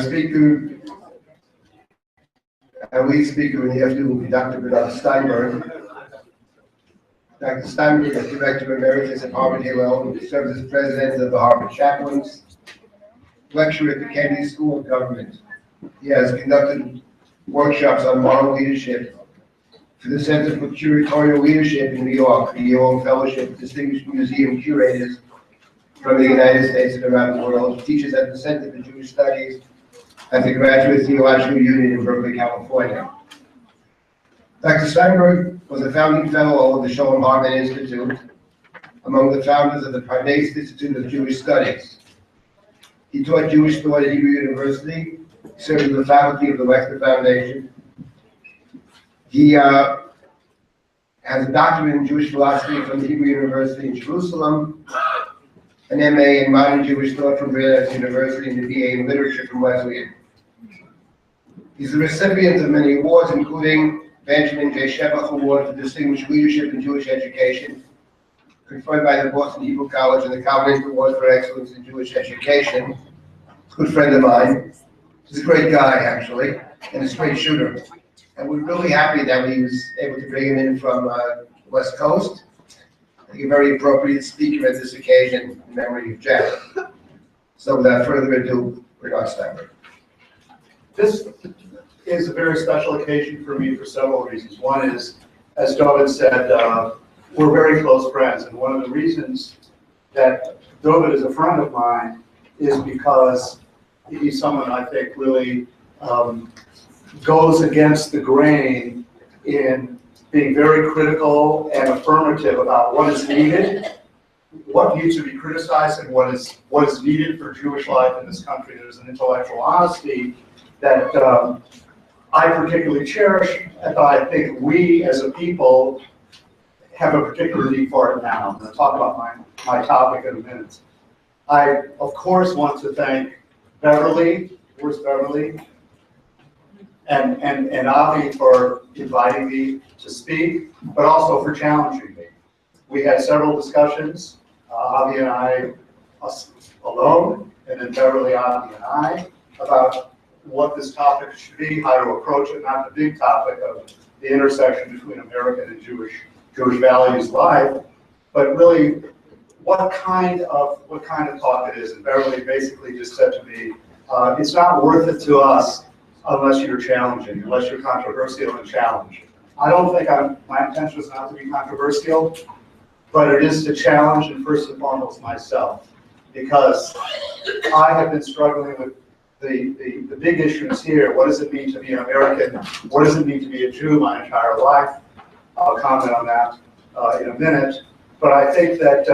speaker, our lead speaker in the afternoon will be Dr. Steinberg. Dr. Steinberg is Director Emeritus at Harvard Hillel and serves as President of the Harvard Chaplains, lecturer at the Kennedy School of Government. He has conducted workshops on moral leadership for the Center for Curatorial Leadership in New York, the Iyun Fellowship of Distinguished Museum Curators from the United States and around the world. He teaches at the Center for Jewish Studies at the Graduate Theological Union in Berkeley, California. Dr. Steinberg was a founding fellow of the Shalom Hartman Institute, among the founders of the Pardes Institute of Jewish Studies. He taught Jewish thought at Hebrew University, served as the faculty of the Wexner Foundation. He has a doctorate in Jewish philosophy from the Hebrew University in Jerusalem, an MA in modern Jewish thought from Brandeis University, and a BA in literature from Wesleyan. He's the recipient of many awards, including Benjamin J. Shevach Award for Distinguished Leadership in Jewish Education, conferred by the Boston Hebrew College, and the Calvin Award for Excellence in Jewish Education. He's a good friend of mine. He's a great guy, actually, and a straight shooter. And we're really happy that we was able to bring him in from the West Coast. I think a very appropriate speaker at this occasion in memory of Jack. So without further ado, Bernard Steinberg. This is a very special occasion for me for several reasons. One is, as David said, we're very close friends. And one of the reasons that David is a friend of mine is because he's someone I think really goes against the grain in being very critical and affirmative about what is needed, what needs to be criticized, and what is needed for Jewish life in this country. There's an intellectual honesty that I particularly cherish, and I think we as a people have a particular need for it now. I'm going to talk about my topic in a minute. I, of course, want to thank Beverly, where's Beverly? And Avi for inviting me to speak, but also for challenging me. We had several discussions, Avi and I, us alone, and then Beverly, Avi, and I, about what this topic should be, how to approach it, not the big topic of the intersection between American and Jewish values life, but really what kind of talk it is. And Beverly basically just said to me, it's not worth it to us unless you're challenging, unless you're controversial and challenging. I don't think my intention is not to be controversial, but it is to challenge, and first and foremost myself, because I have been struggling with the big issues here. What does it mean to be an American? What does it mean to be a Jew my entire life? I'll comment on that in a minute. But I think that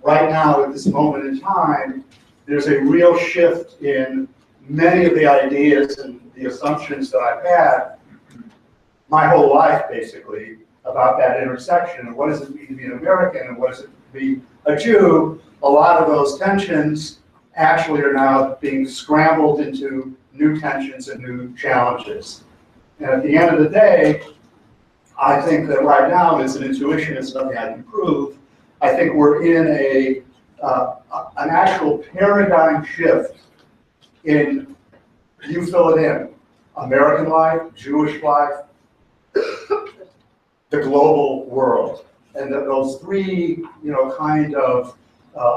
right now, at this moment in time, there's a real shift in many of the ideas and the assumptions that I've had my whole life, basically, about that intersection and what does it mean to be an American and what does it mean to be a Jew. A lot of those tensions actually are now being scrambled into new tensions and new challenges. And at the end of the day, I think that right now, it's an intuition, it's nothing I can prove. I think we're in an actual paradigm shift in, you fill it in, American life, Jewish life, the global world. And those three, kind of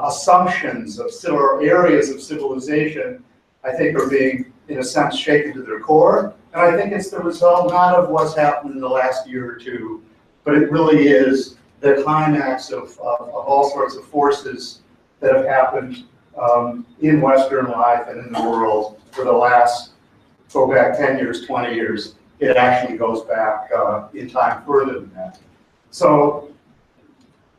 assumptions of similar areas of civilization, I think are being, in a sense, shaken to their core. And I think it's the result not of what's happened in the last year or two, but it really is the climax of all sorts of forces that have happened in Western life and in the world for the last, go back 10 years, 20 years. It actually goes back in time further than that. So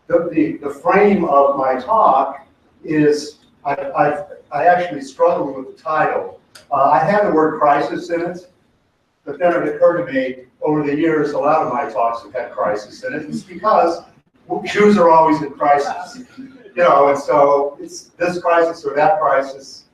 the frame of my talk is, I actually struggled with the title. I had the word crisis in it, but then it occurred to me over the years, a lot of my talks have had crisis in it. It's because Jews are always in crisis, and so it's this crisis or that crisis.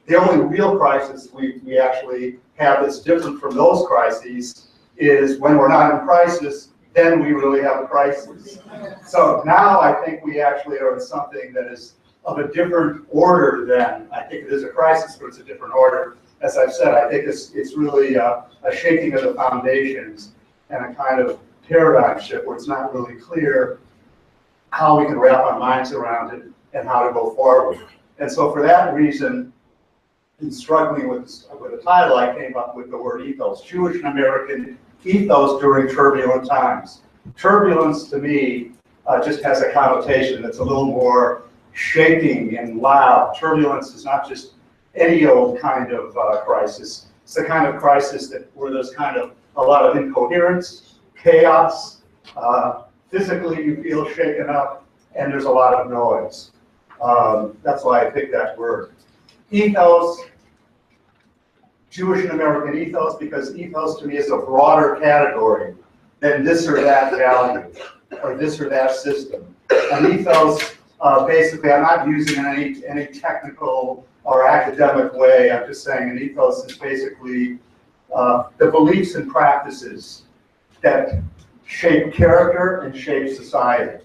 The only real crisis we actually have that's different from those crises is when we're not in crisis, then we really have a crisis. So now I think we actually are in something that is of a different order than, I think it is a crisis, but it's a different order. as I've said, I think it's really a shaking of the foundations and a kind of paradigm shift where it's not really clear how we can wrap our minds around it and how to go forward. And so for that reason, in struggling with the title, I came up with the word ethos, Jewish and American ethos during turbulent times. Turbulence to me just has a connotation that's a little more shaking and loud. Turbulence is not just any old kind of crisis. It's the kind of crisis where there's kind of a lot of incoherence, chaos, physically you feel shaken up, and there's a lot of noise. That's why I picked that word. Ethos, Jewish and American ethos, because ethos to me is a broader category than this or that value, or this or that system. An ethos, basically, I'm not using it in any technical or academic way. I'm just saying an ethos is basically the beliefs and practices that shape character and shape society.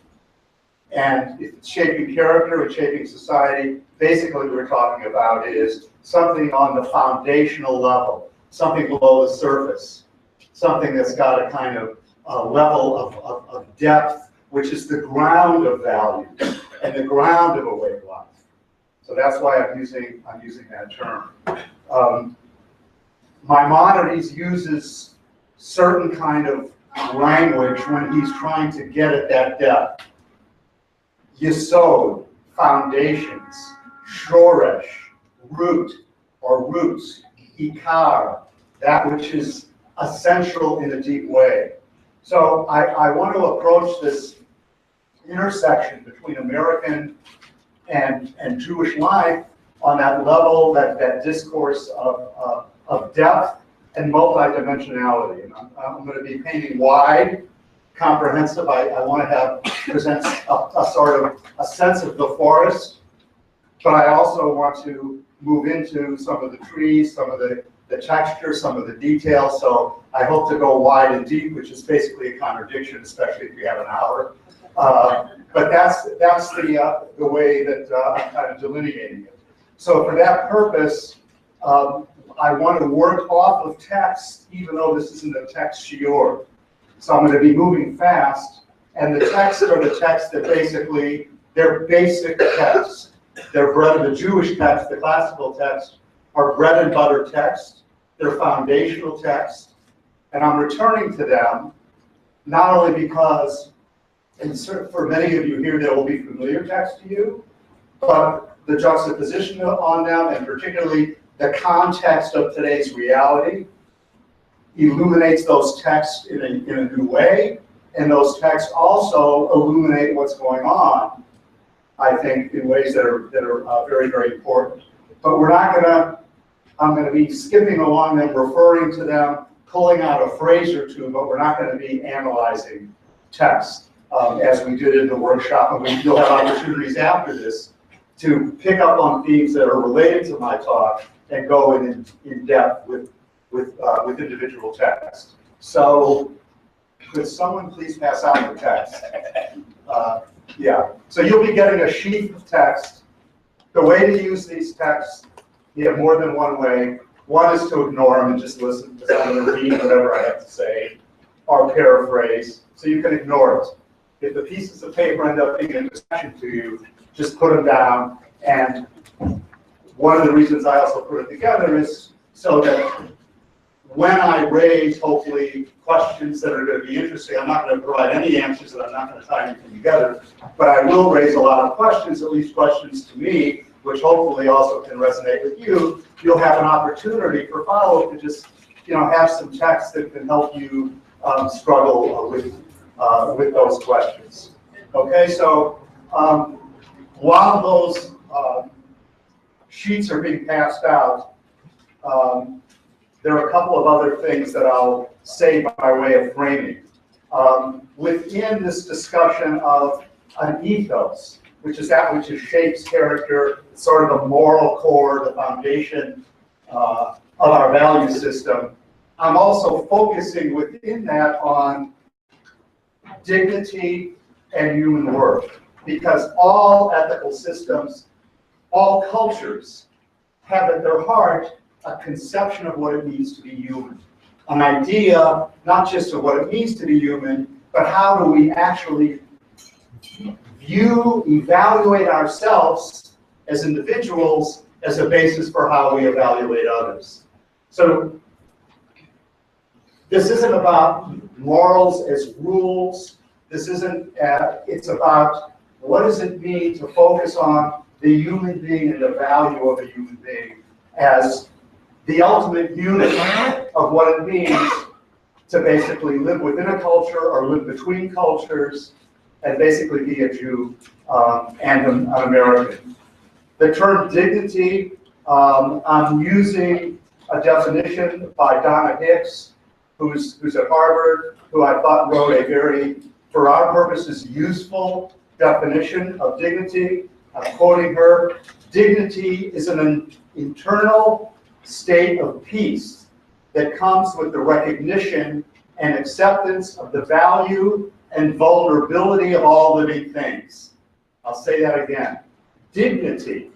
And if it's shaping character and shaping society, basically what we're talking about is something on the foundational level, something below the surface, something that's got a kind of level of depth, which is the ground of value and the ground of a way of life. So that's why I'm using that term. Maimonides uses certain kind of language when he's trying to get at that depth. Yesod, foundations, shoresh, root or roots, ikar, that which is essential in a deep way. So I want to approach this intersection between American and Jewish life on that level, that discourse of depth and multidimensionality. And I'm going to be painting wide, comprehensive. I want to present a sort of a sense of the forest, but I also want to move into some of the trees, some of the texture, some of the details. So I hope to go wide and deep, which is basically a contradiction, especially if you have an hour. But that's the way that I'm kind of delineating it. So for that purpose, I want to work off of text, even though this isn't a text shiur. So I'm going to be moving fast, and the texts are the texts that basically, they're basic texts. They're the Jewish text, the classical text, are bread and butter texts. They're foundational texts, and I'm returning to them not only because, for many of you here, they will be familiar texts to you, but the juxtaposition on them, and particularly the context of today's reality, illuminates those texts in a new way, and those texts also illuminate what's going on, I think, in ways that are very, very important. But I'm going to be skipping along them, referring to them, pulling out a phrase or two, but we're not going to be analyzing text as we did in the workshop, and you'll have opportunities after this to pick up on themes that are related to my talk and go in depth with individual text. So could someone please pass out the text? Yeah, so you'll be getting a sheet of text. The way to use these texts, you have more than one way. One is to ignore them and just listen, because I'm going to read whatever I have to say, or paraphrase, so you can ignore it. If the pieces of paper end up being a distraction to you, just put them down. And one of the reasons I also put it together is so that when I raise, hopefully, questions that are going to be interesting, I'm not going to provide any answers, and I'm not going to tie anything together, but I will raise a lot of questions, at least questions to me, which hopefully also can resonate with you. You'll have an opportunity for follow-up to just, have some text that can help you struggle with those questions. Okay, so while those sheets are being passed out, there are a couple of other things that I'll say by way of framing. Within this discussion of an ethos, which is that which shapes character, sort of the moral core, the foundation of our value system, I'm also focusing within that on dignity and human worth, because all ethical systems, all cultures have at their heart a conception of what it means to be human. An idea, not just of what it means to be human, but how do we actually view, evaluate ourselves as individuals as a basis for how we evaluate others. So this isn't about morals as rules. This isn't, it's about what does it mean to focus on the human being and the value of a human being as the ultimate unit of what it means to basically live within a culture or live between cultures and basically be a Jew and an American. The term dignity, I'm using a definition by Donna Hicks, who's at Harvard, who I thought wrote a very, for our purposes, useful definition of dignity. I'm quoting her. Dignity is an internal state of peace that comes with the recognition and acceptance of the value and vulnerability of all living things. I'll say that again. Dignity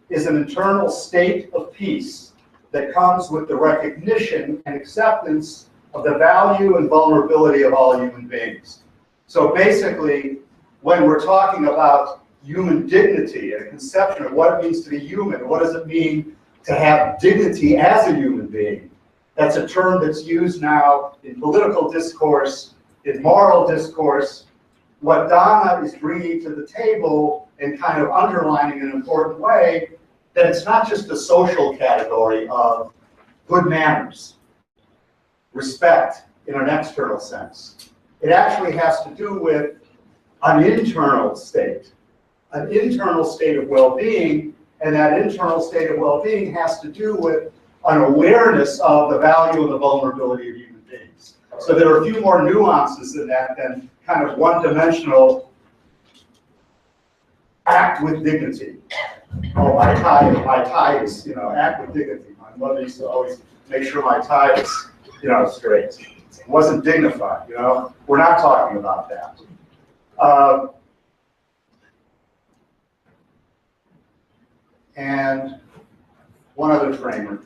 is an internal state of peace that comes with the recognition and acceptance of the value and vulnerability of all human beings. So basically, when we're talking about human dignity and a conception of what it means to be human, what does it mean to have dignity as a human being? That's a term that's used now in political discourse, in moral discourse. What Donna is bringing to the table and kind of underlining in an important way, that it's not just a social category of good manners, respect in an external sense. It actually has to do with an internal state of well-being, and that internal state of well-being has to do with an awareness of the value and the vulnerability of human beings. So there are a few more nuances in that than kind of one-dimensional act with dignity. Oh, my tie is, act with dignity. My mother used to always make sure my tie is, straight. It wasn't dignified, We're not talking about that. And one other framework,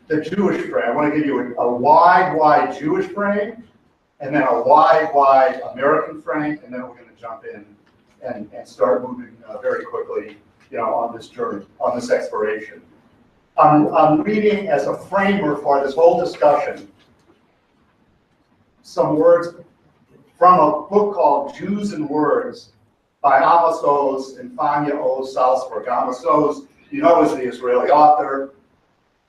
the Jewish frame. I want to give you a wide Jewish frame, and then a wide American frame, and then we're going to jump in and start moving very quickly, on this journey, on this exploration. I'm reading as a framer for this whole discussion some words from a book called Jews and Words by Amos Oz and Fania Oz Salzburg. Amos Oz, is the Israeli author.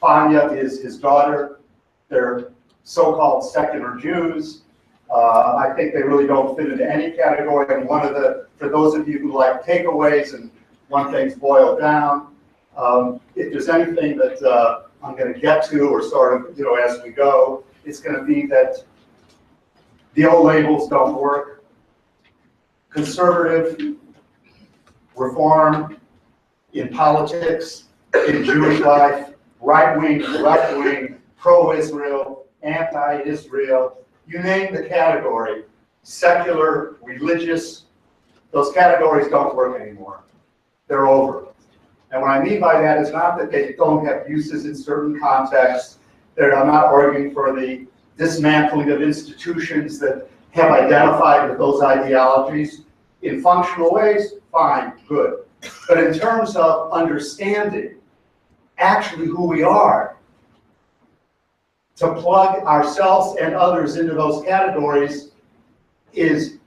Fania is his daughter. They're so-called secular Jews. I think they really don't fit into any category. And for those of you who like takeaways and want things boiled down, if there's anything that I'm going to get to or sort of, as we go, it's going to be that the old labels don't work. Conservative, reform in politics, in Jewish life, right-wing, left-wing, pro-Israel, anti-Israel, you name the category, secular, religious, those categories don't work anymore. They're over. And what I mean by that is not that they don't have uses in certain contexts. I'm not arguing for the dismantling of institutions that have identified with those ideologies. In functional ways, fine, good. But in terms of understanding actually who we are, to plug ourselves and others into those categories is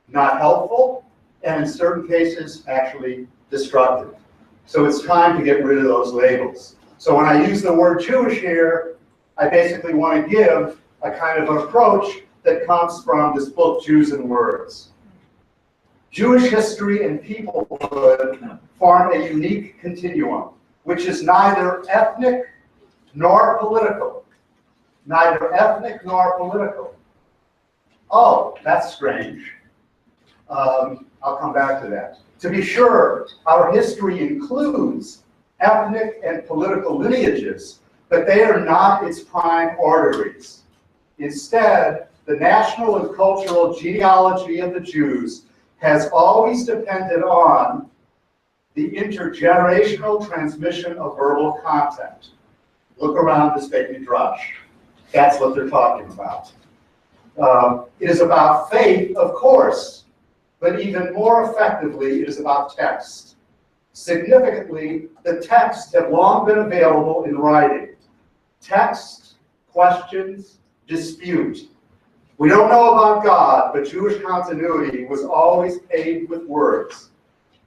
not helpful, and in certain cases, actually destructive. So it's time to get rid of those labels. So when I use the word Jewish here, I basically want to give a kind of an approach that comes from this book, Jews and Words. Jewish history and peoplehood form a unique continuum, which is neither ethnic nor political. Neither ethnic nor political. Oh, that's strange. I'll come back to that. To be sure, our history includes ethnic and political lineages, but they are not its prime arteries. Instead, the national and cultural genealogy of the Jews has always depended on the intergenerational transmission of verbal content. Look around this Beit Midrash. That's what they're talking about. It is about faith, of course, but even more effectively, it is about text. Significantly, the texts have long been available in writing. Text, questions, dispute. We don't know about God, but Jewish continuity was always paved with words.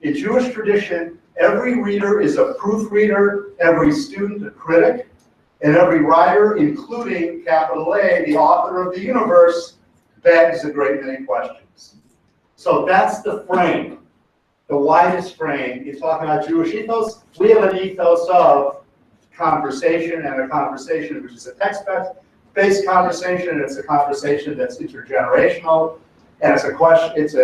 In Jewish tradition, every reader is a proofreader, every student a critic, and every writer, including capital A, the author of the universe, begs a great many questions. So that's the frame, the widest frame. You're talking about Jewish ethos. We have an ethos of conversation, and a conversation which is a text-based conversation, and it's a conversation that's intergenerational, and it's a question. It's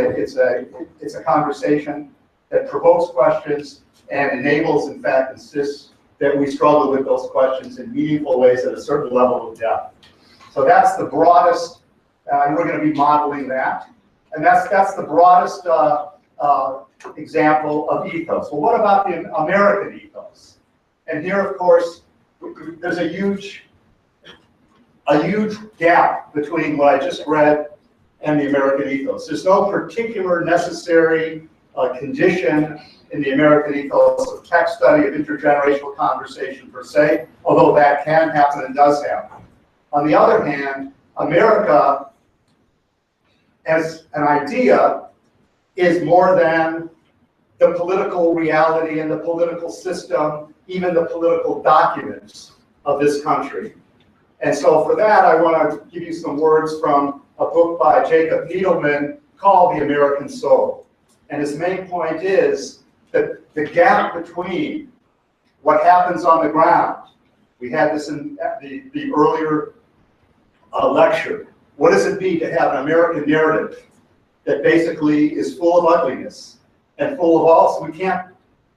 a conversation that provokes questions and enables, in fact, insists that we struggle with those questions in meaningful ways at a certain level of depth. So that's the broadest, and we're going to be modeling that. And that's the broadest example of ethos. Well, what about the American ethos? And here, of course, there's a huge gap between what I just read and the American ethos. There's no particular necessary condition in the American ethos of text study, of intergenerational conversation per se, although that can happen and does happen. On the other hand, America as an idea is more than the political reality and the political system, even the political documents of this country. And so for that, I want to give you some words from a book by Jacob Needleman called The American Soul. And his main point is that the gap between what happens on the ground, we had this in the earlier lecture. What does it mean to have an American narrative that basically is full of ugliness and full of all, so we can't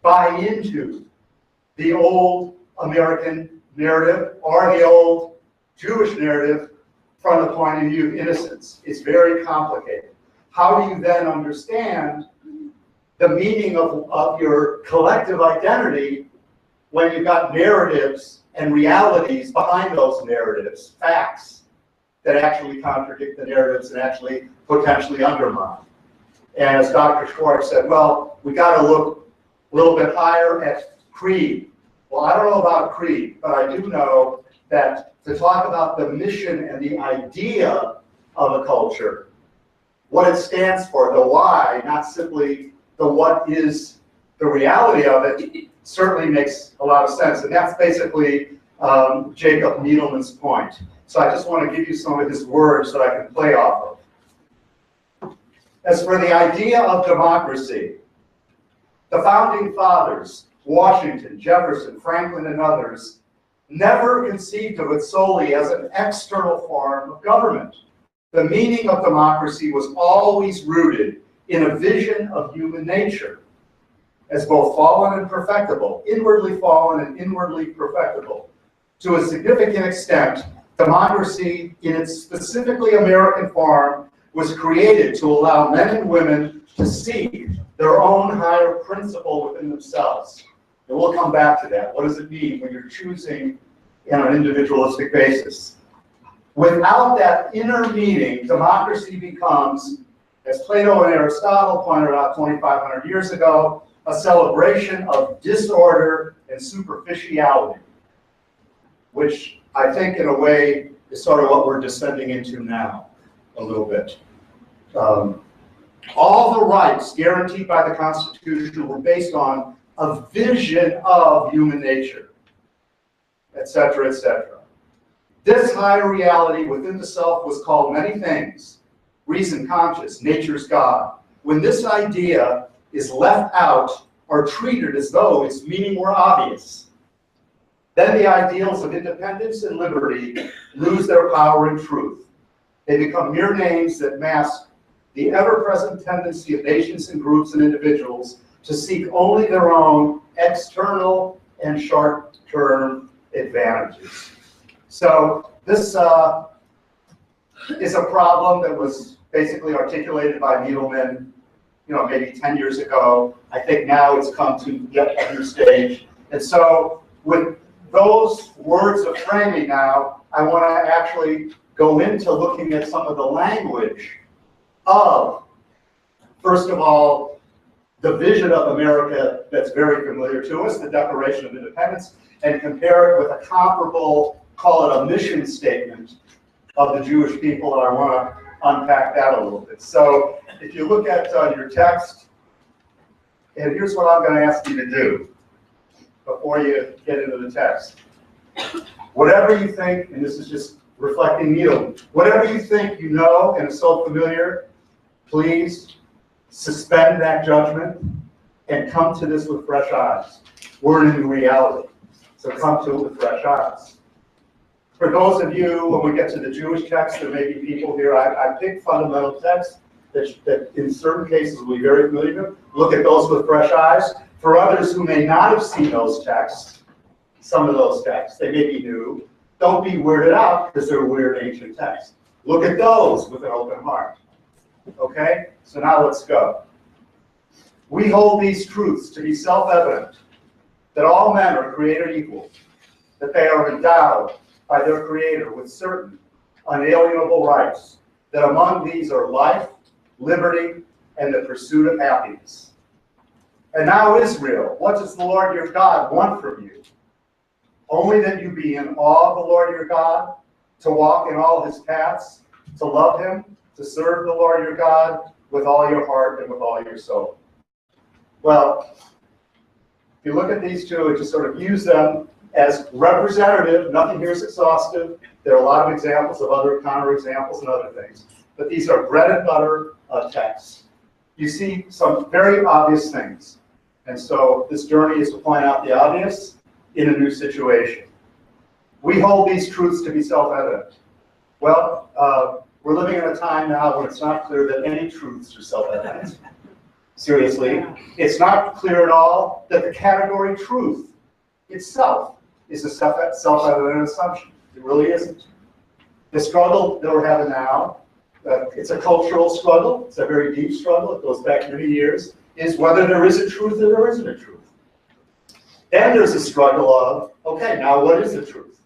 buy into the old American narrative or the old Jewish narrative from the point of view of innocence. It's very complicated. How do you then understand the meaning of your collective identity when you've got narratives and realities behind those narratives, facts that actually contradict the narratives and actually potentially undermine? And as Dr. Schwartz said, well, we got to look a little bit higher at creed. Well, I don't know about creed, but I do know that to talk about the mission and the idea of a culture, what it stands for, the why, not simply the what is the reality of it, certainly makes a lot of sense. And that's basically Jacob Needleman's point. So I just want to give you some of his words that I can play off of. As for the idea of democracy, the founding fathers, Washington, Jefferson, Franklin, and others, never conceived of it solely as an external form of government. The meaning of democracy was always rooted in a vision of human nature as both fallen and perfectible, inwardly fallen and inwardly perfectible. To a significant extent, democracy in its specifically American form was created to allow men and women to seek their own higher principle within themselves. And we'll come back to that. What does it mean when you're choosing on an individualistic basis? Without that inner meaning, democracy becomes, as Plato and Aristotle pointed out 2,500 years ago, a celebration of disorder and superficiality, which I think in a way is sort of what we're descending into now, a little bit. All the rights guaranteed by the Constitution were based on a vision of human nature, etc., etc. This higher reality within the self was called many things: reason, conscious, nature's God. When this idea is left out or treated as though its meaning were obvious, then the ideals of independence and liberty lose their power and truth. They become mere names that mask the ever-present tendency of nations and groups and individuals to seek only their own external and short-term advantages. So this is a problem that was basically articulated by Needleman maybe 10 years ago. I think now it's come to yet another stage. And so with those words of framing now, I want to actually go into looking at some of the language of, first of all, the vision of America that's very familiar to us, the Declaration of Independence, and compare it with a comparable, call it a mission statement of the Jewish people, and I want to unpack that a little bit. So if you look at your text, and here's what I'm going to ask you to do before you get into the text. Whatever you think, and this is just reflecting you, whatever you think you know and is so familiar, please suspend that judgment and come to this with fresh eyes. We're in a new reality, so come to it with fresh eyes. For those of you, when we get to the Jewish text, there may be people here, I picked fundamental texts that in certain cases will be very familiar to. Look at those with fresh eyes. For others who may not have seen those texts, some of those texts, they may be new, don't be weirded out because they're weird ancient texts. Look at those with an open heart. Okay? So now let's go. We hold these truths to be self-evident, that all men are created equal, that they are endowed by their Creator with certain unalienable rights, that among these are life, liberty, and the pursuit of happiness. And now, Israel, what does the Lord your God want from you? Only that you be in awe of the Lord your God, to walk in all his paths, to love him, to serve the Lord your God with all your heart and with all your soul. Well, if you look at these two and just sort of use them as representative, nothing here is exhaustive. There are a lot of examples of other counterexamples and other things, but these are bread and butter texts. You see some very obvious things. And so this journey is to point out the obvious in a new situation. We hold these truths to be self-evident. Well, we're living in a time now when it's not clear that any truths are self-evident. Seriously, it's not clear at all that the category truth itself is a self-evident assumption. It really isn't. The struggle that we're having now, it's a cultural struggle. It's a very deep struggle. It goes back many years. Is whether there is a truth or there isn't a truth. Then there's a struggle of, okay, now what is the truth?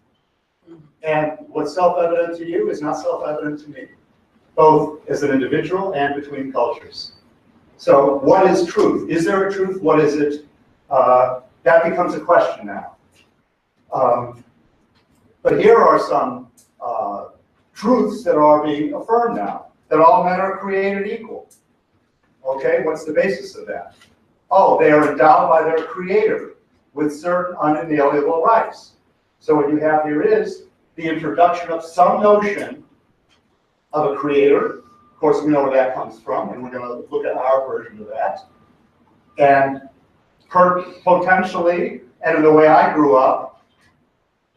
And what's self-evident to you is not self-evident to me, both as an individual and between cultures. So what is truth? Is there a truth? What is it? That becomes a question now. But here are some truths that are being affirmed now, that all men are created equal. Okay, what's the basis of that? Oh, they are endowed by their Creator with certain unalienable rights. So what you have here is the introduction of some notion of a Creator. Of course, we know where that comes from, and we're going to look at our version of that. And potentially, and in the way I grew up,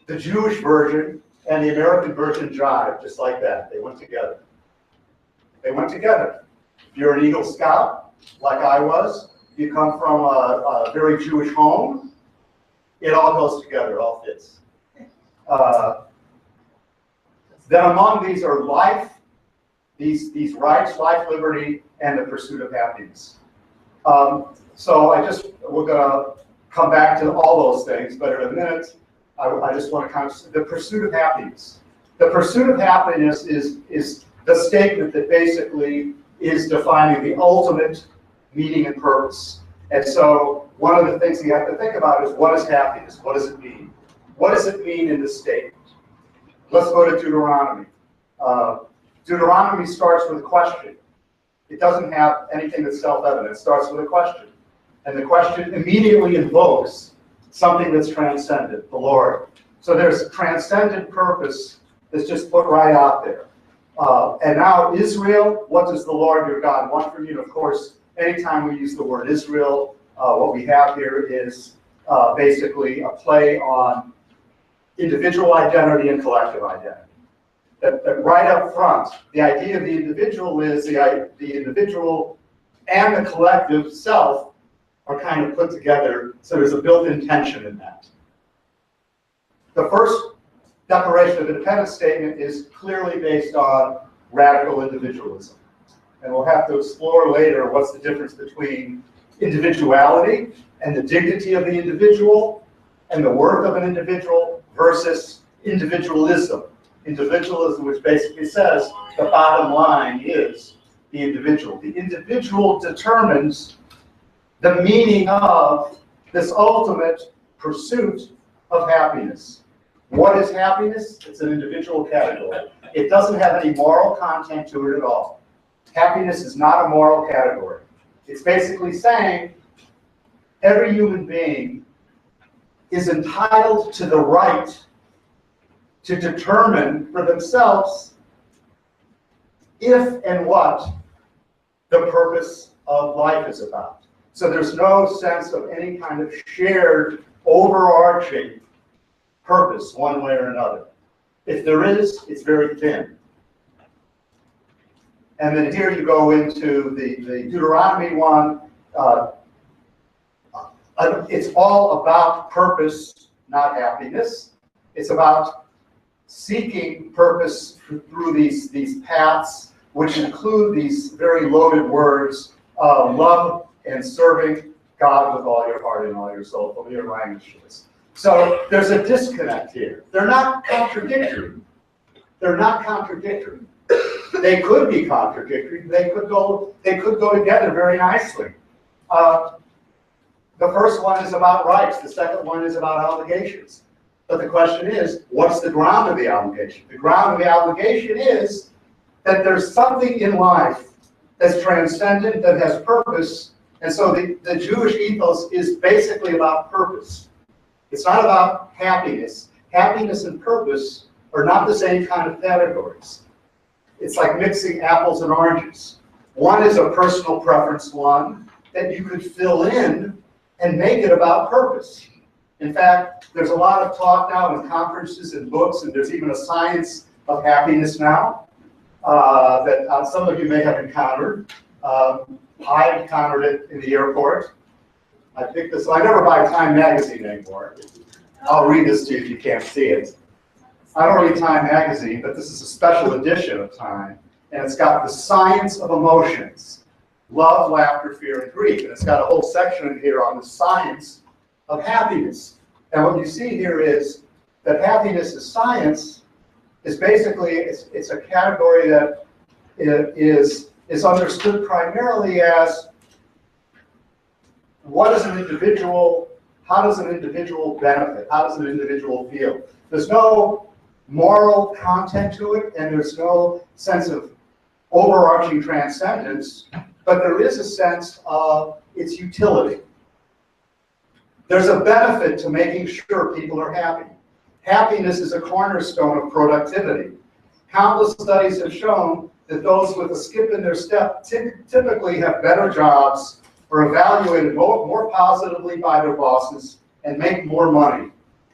the Jewish version and the American version jive just like that. They went together. They went together. If you're an Eagle Scout, like I was, you come from a very Jewish home, it all goes together, it all fits. Then among these are life, these rights, life, liberty, and the pursuit of happiness. So we're gonna come back to all those things, but in a minute, I just want to kind of, the pursuit of happiness. The pursuit of happiness is the statement that basically is defining the ultimate meaning and purpose. And so one of the things you have to think about is, what is happiness? What does it mean? What does it mean in this statement? Let's go to Deuteronomy. Deuteronomy starts with a question. It doesn't have anything that's self-evident. It starts with a question. And the question immediately invokes something that's transcendent, the Lord. So there's transcendent purpose that's just put right out there. And now Israel, what does the Lord your God want from you? And of course, anytime we use the word Israel, what we have here is basically a play on individual identity and collective identity. That right up front, the idea of the individual is the individual and the collective self are kind of put together, so there's a built-in tension in that. The first Declaration of Independence statement is clearly based on radical individualism. And we'll have to explore later what's the difference between individuality and the dignity of the individual and the worth of an individual versus individualism. Individualism, which basically says the bottom line is the individual. The individual determines the meaning of this ultimate pursuit of happiness. What is happiness? It's an individual category. It doesn't have any moral content to it at all. Happiness is not a moral category. It's basically saying every human being is entitled to the right to determine for themselves if and what the purpose of life is about. So there's no sense of any kind of shared, overarching purpose one way or another. If there is, it's very thin. And then here you go into the Deuteronomy one. It's all about purpose, not happiness. It's about seeking purpose through these paths, which include these very loaded words, love and serving God with all your heart and all your soul. Familiar language choice. So there's a disconnect here. They're not contradictory. They're not contradictory. They could be contradictory. They could go together very nicely. The first one is about rights. The second one is about obligations. But the question is, what's the ground of the obligation? The ground of the obligation is that there's something in life that's transcendent, that has purpose. And so the Jewish ethos is basically about purpose. It's not about happiness. Happiness and purpose are not the same kind of categories. It's like mixing apples and oranges. One is a personal preference one that you could fill in and make it about purpose. In fact, there's a lot of talk now in conferences and books, and there's even a science of happiness now that some of you may have encountered. I encountered it in the airport. I picked this. I never buy Time magazine anymore. I'll read this to you if you can't see it. I don't read Time magazine, but this is a special edition of Time, and it's got the science of emotions: love, laughter, fear, and grief. And it's got a whole section in here on the science of happiness. And what you see here is that happiness as science is basically, it's a category that is understood primarily as what is an individual, how does an individual benefit, how does an individual feel? There's no moral content to it, and there's no sense of overarching transcendence, but there is a sense of its utility. There's a benefit to making sure people are happy. Happiness is a cornerstone of productivity. Countless studies have shown that those with a skip in their step typically have better jobs, are evaluated more positively by their bosses, and make more money.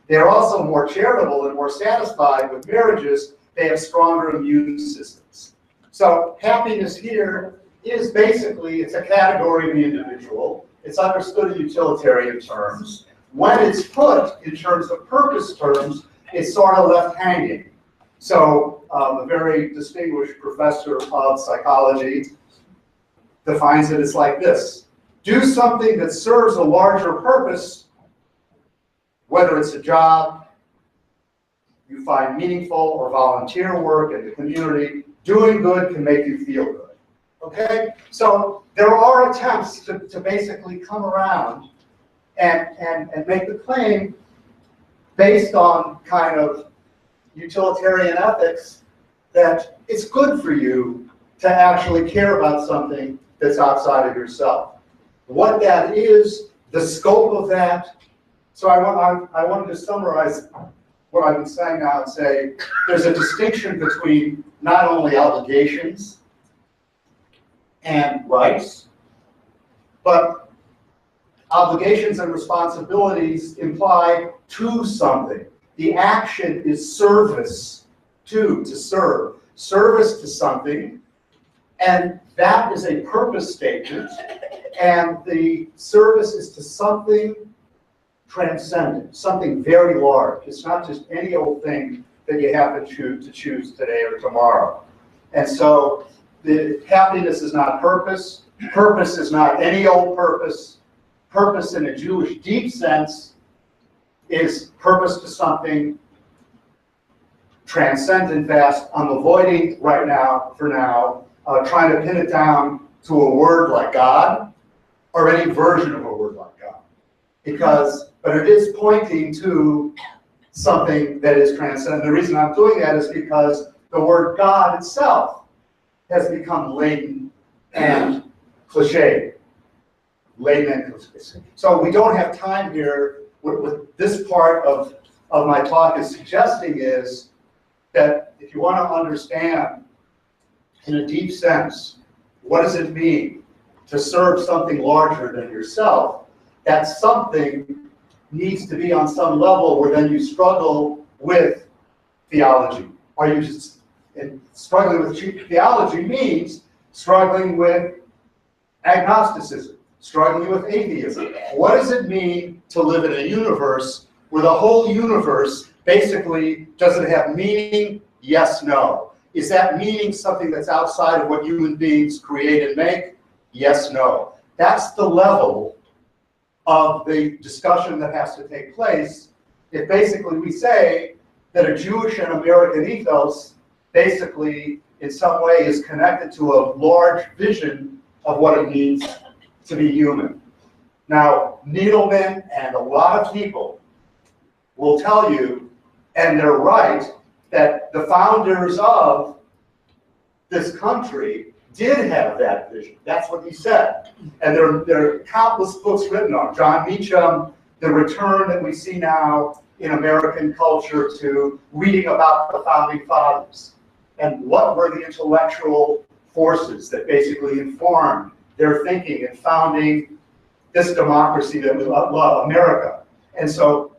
They are also more charitable and more satisfied with marriages. They have stronger immune systems. So happiness here is basically, it's a category of the individual. It's understood in utilitarian terms. When it's put in terms of purpose terms, it's sort of left hanging. So a very distinguished professor of psychology defines it as like this: do something that serves a larger purpose, whether it's a job you find meaningful or volunteer work in the community. Doing good can make you feel good. Okay? So there are attempts to basically come around and make the claim based on kind of utilitarian ethics that it's good for you to actually care about something that's outside of yourself. What that is, the scope of that. So I wanted to summarize what I've been saying now and say there's a distinction between not only obligations and rights, but obligations and responsibilities imply to something. The action is service to serve. Service to something, and that is a purpose statement, and the service is to something transcendent, something very large. It's not just any old thing that you happen to choose today or tomorrow. And so the happiness is not purpose. Purpose is not any old purpose. Purpose in a Jewish deep sense is purpose to something transcendent, vast. I'm avoiding right now, for now, trying to pin it down to a word like God or any version of a word like God. But it is pointing to something that is transcendent. The reason I'm doing that is because the word God itself has become laden and cliche. Laden and cliche. So we don't have time here. What this part of my talk is suggesting is that if you want to understand in a deep sense, what does it mean to serve something larger than yourself, that something needs to be on some level where then you struggle with theology. Are you just, and struggling with theology means struggling with agnosticism, struggling with atheism. What does it mean to live in a universe where the whole universe basically doesn't have meaning? Yes, no. Is that meaning something that's outside of what human beings create and make? Yes, no. That's the level of the discussion that has to take place if basically we say that a Jewish and American ethos basically in some way is connected to a large vision of what it means to be human. Now, Needleman and a lot of people will tell you, and they're right, that the founders of this country did have that vision. That's what he said. And there are countless books written on John Meacham, the return that we see now in American culture to reading about the founding fathers and what were the intellectual forces that basically informed their thinking and founding this democracy that we love, America. And so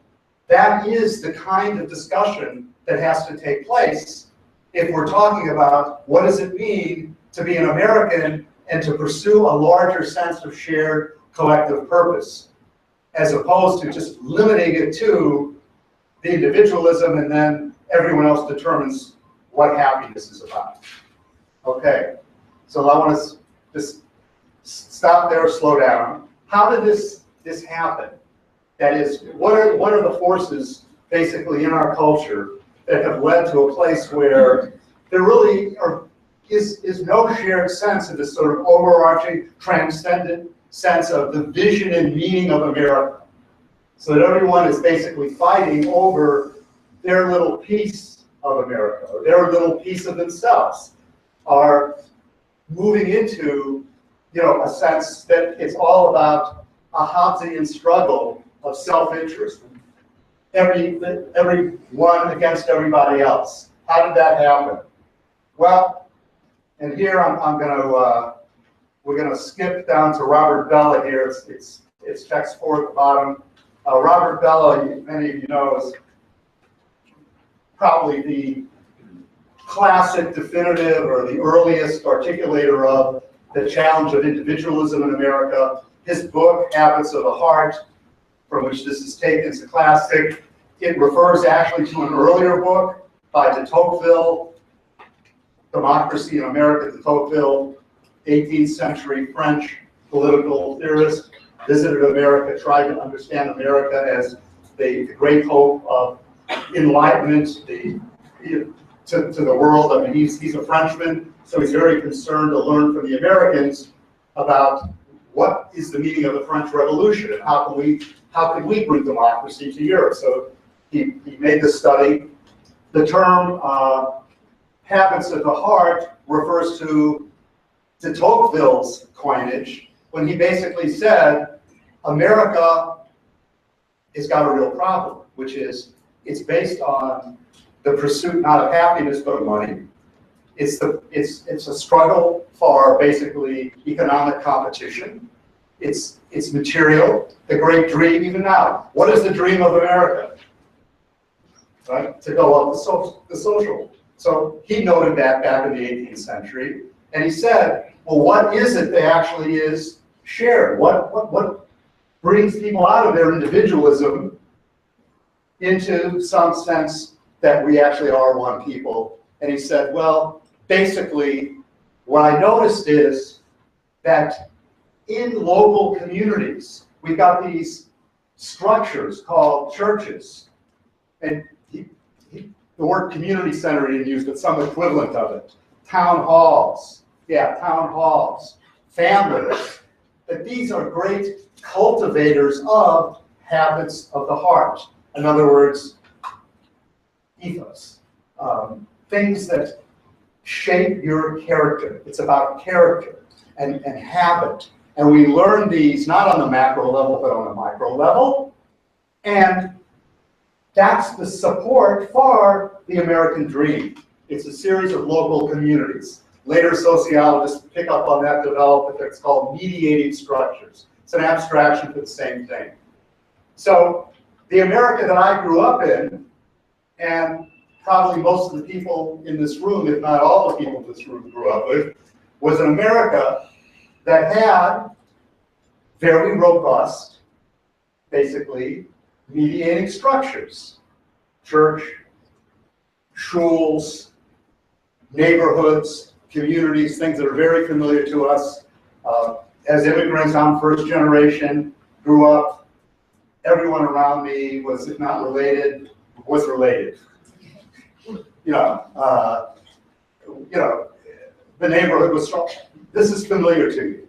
that is the kind of discussion that has to take place if we're talking about what does it mean to be an American and to pursue a larger sense of shared collective purpose, as opposed to just limiting it to the individualism and then everyone else determines what happiness is about. Okay, so I want to just stop there, slow down. How did this happen? That is, what are the forces basically in our culture that have led to a place where there really is no shared sense of this sort of overarching, transcendent sense of the vision and meaning of America, so that everyone is basically fighting over their little piece of America, or their little piece of themselves, are moving into, a sense that it's all about a Hobbesian struggle of self-interest. Everyone against everybody else. How did that happen? Well, and here we're gonna skip down to Robert Bellah here. It's text 4 at the bottom. Robert Bellah, many of you know, is probably the classic, definitive, or the earliest articulator of the challenge of individualism in America. His book, Habits of the Heart, from which this is taken, is a classic. It refers actually to an earlier book by de Tocqueville, Democracy in America. De Tocqueville, 18th century French political theorist, visited America, tried to understand America as the great hope of enlightenment to the world. I mean, he's a Frenchman, so he's very concerned to learn from the Americans about what is the meaning of the French Revolution and how can we bring democracy to Europe. So he made this study. The term habits of the heart refers to de Tocqueville's coinage, when he basically said, America has got a real problem, which is it's based on the pursuit not of happiness but of money. It's a struggle for basically economic competition. It's material, the great dream even now. What is the dream of America? Right? To go up the social. So he noted that back in the 18th century, and he said, well, what is it that actually is shared? What brings people out of their individualism into some sense that we actually are one people? And he said, well, basically, what I noticed is that in local communities, we've got these structures called churches. And the word community center he didn't use, but some equivalent of it. Town halls. Yeah, town halls. Families. That these are great cultivators of habits of the heart. In other words, ethos. Things that shape your character. It's about character and habit. And we learn these not on the macro level, but on the micro level. And that's the support for the American dream. It's a series of local communities. Later sociologists pick up on that, develop what it's called mediating structures. It's an abstraction for the same thing. So the America that I grew up in, and probably most of the people in this room, if not all the people in this room grew up with, was an America that had very robust, basically, mediating structures. Church, schools, neighborhoods, communities, things that are very familiar to us. As immigrants, I'm first generation, grew up, everyone around me was, if not related, was related. The neighborhood was strong. This is familiar to you.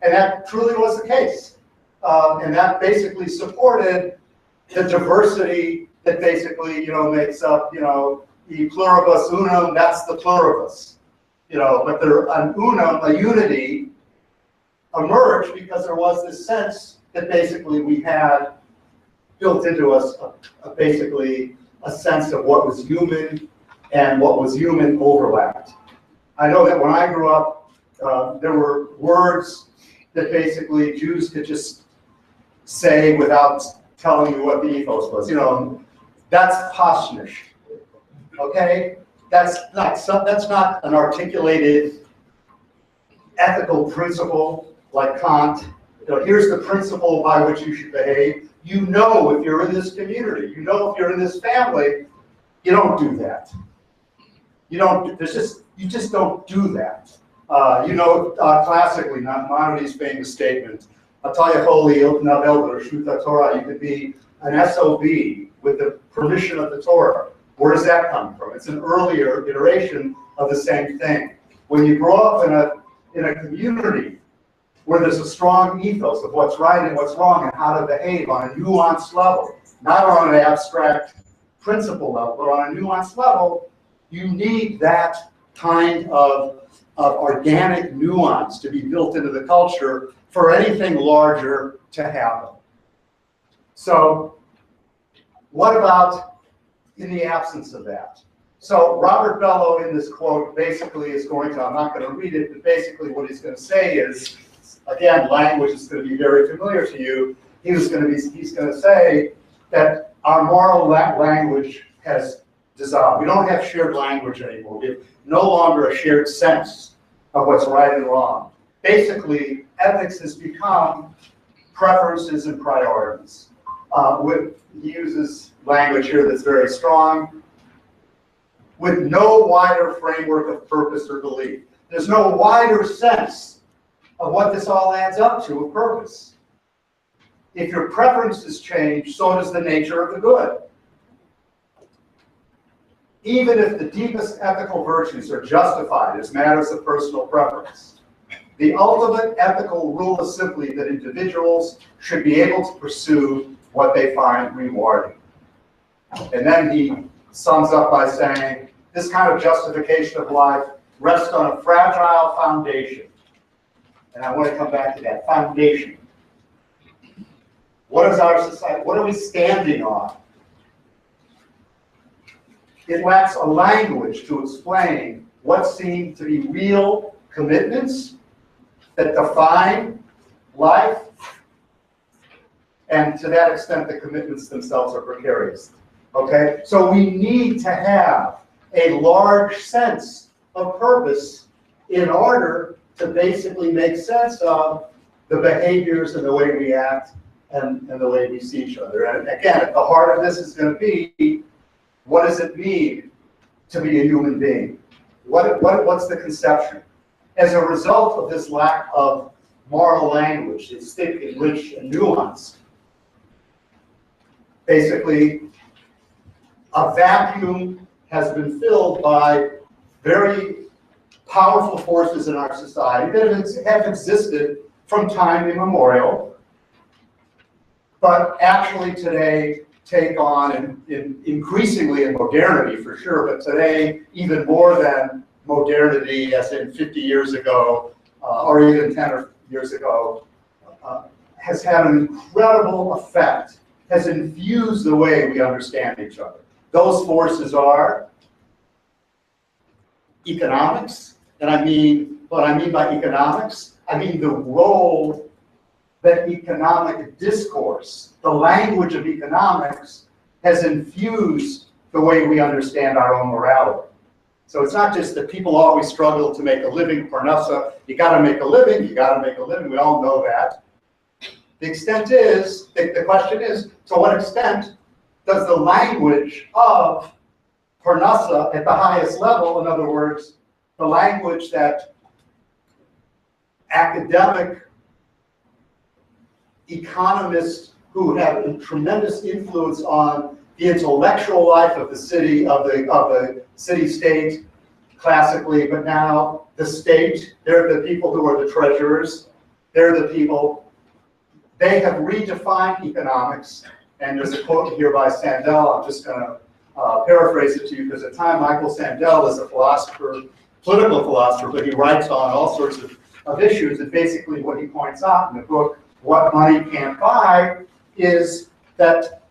And that truly was the case. And that basically supported the diversity that basically, makes up, the pluribus unum, that's the pluribus. But there, an unum, a unity, emerged because there was this sense that basically we had built into us basically a sense of what was human and what was human overlapped. I know that when I grew up, there were words that basically Jews could just say without telling you what the ethos was. That's Poshnish. Okay? That's not an articulated ethical principle like Kant. Here's the principle by which you should behave. You know if you're in this community, you know if you're in this family, you don't do that. You just don't do that. Classically, Maimonides' famous statement, you could be an SOB with the permission of the Torah. Where does that come from? It's an earlier iteration of the same thing. When you grow up in a community where there's a strong ethos of what's right and what's wrong and how to behave on a nuanced level, not on an abstract principle level, but on a nuanced level, you need that kind of organic nuance to be built into the culture for anything larger to happen. So what about in the absence of that? So Robert Bellow in this quote basically is going to, I'm not going to read it, but basically what he's going to say is, again, language is going to be very familiar to you. He's going to say that our moral language has dissolved. We don't have shared language anymore. We have no longer a shared sense of what's right and wrong. Basically, ethics has become preferences and priorities. He uses language here that's very strong, with no wider framework of purpose or belief. There's no wider sense of what this all adds up to, a purpose. If your preferences change, so does the nature of the good. Even if the deepest ethical virtues are justified as matters of personal preference, the ultimate ethical rule is simply that individuals should be able to pursue what they find rewarding. And then he sums up by saying, this kind of justification of life rests on a fragile foundation. And I want to come back to that foundation. What is our society? What are we standing on? It lacks a language to explain what seem to be real commitments that define life, and to that extent, the commitments themselves are precarious. Okay? So we need to have a large sense of purpose in order to basically make sense of the behaviors and the way we act and the way we see each other. And again, at the heart of this is going to be, what does it mean to be a human being? What's the conception? as a result of this lack of moral language, it's thick and rich and nuanced, basically a vacuum has been filled by very powerful forces in our society that have existed from time immemorial, but actually today take on, increasingly in modernity for sure, but today even more than modernity as in 50 years ago or even 10 years ago, has had an incredible effect, has infused the way we understand each other. Those forces are economics, and what I mean by economics, I mean the role that economic discourse, the language of economics, has infused the way we understand our own morality. So it's not just that people always struggle to make a living, parnassa, you gotta make a living, you gotta make a living, we all know that. The extent is, the question is, to what extent does the language of parnassa at the highest level, in other words, the language that academic economists who have a tremendous influence on the intellectual life of the city, of the city-state, classically, but now the state, they're the people who are the treasurers, they're the people, they have redefined economics, and there's a quote here by Sandel, I'm just gonna paraphrase it to you, because at the time Michael Sandel is a philosopher, political philosopher, but he writes on all sorts of issues, and basically what he points out in the book, What Money Can't Buy, is that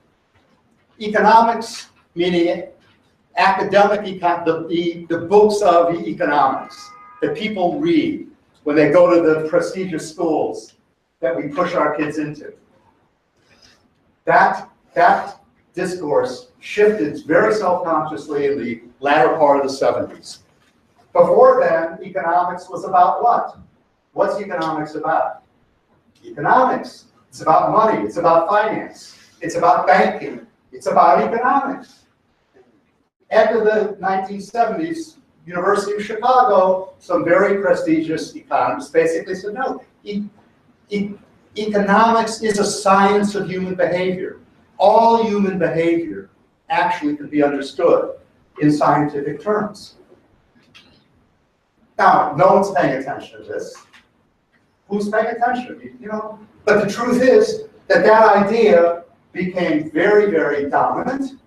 economics, meaning academic, the books of economics that people read when they go to the prestigious schools that we push our kids into, that discourse shifted very self-consciously in the latter part of the 70s. Before then, economics was about what? What's economics about? Economics. It's about money. It's about finance. It's about banking. It's about economics. After the 1970s, University of Chicago, some very prestigious economists basically said, no, economics is a science of human behavior. All human behavior actually can be understood in scientific terms. Now, no one's paying attention to this. Who's paying attention? You know, but the truth is that idea became very, very dominant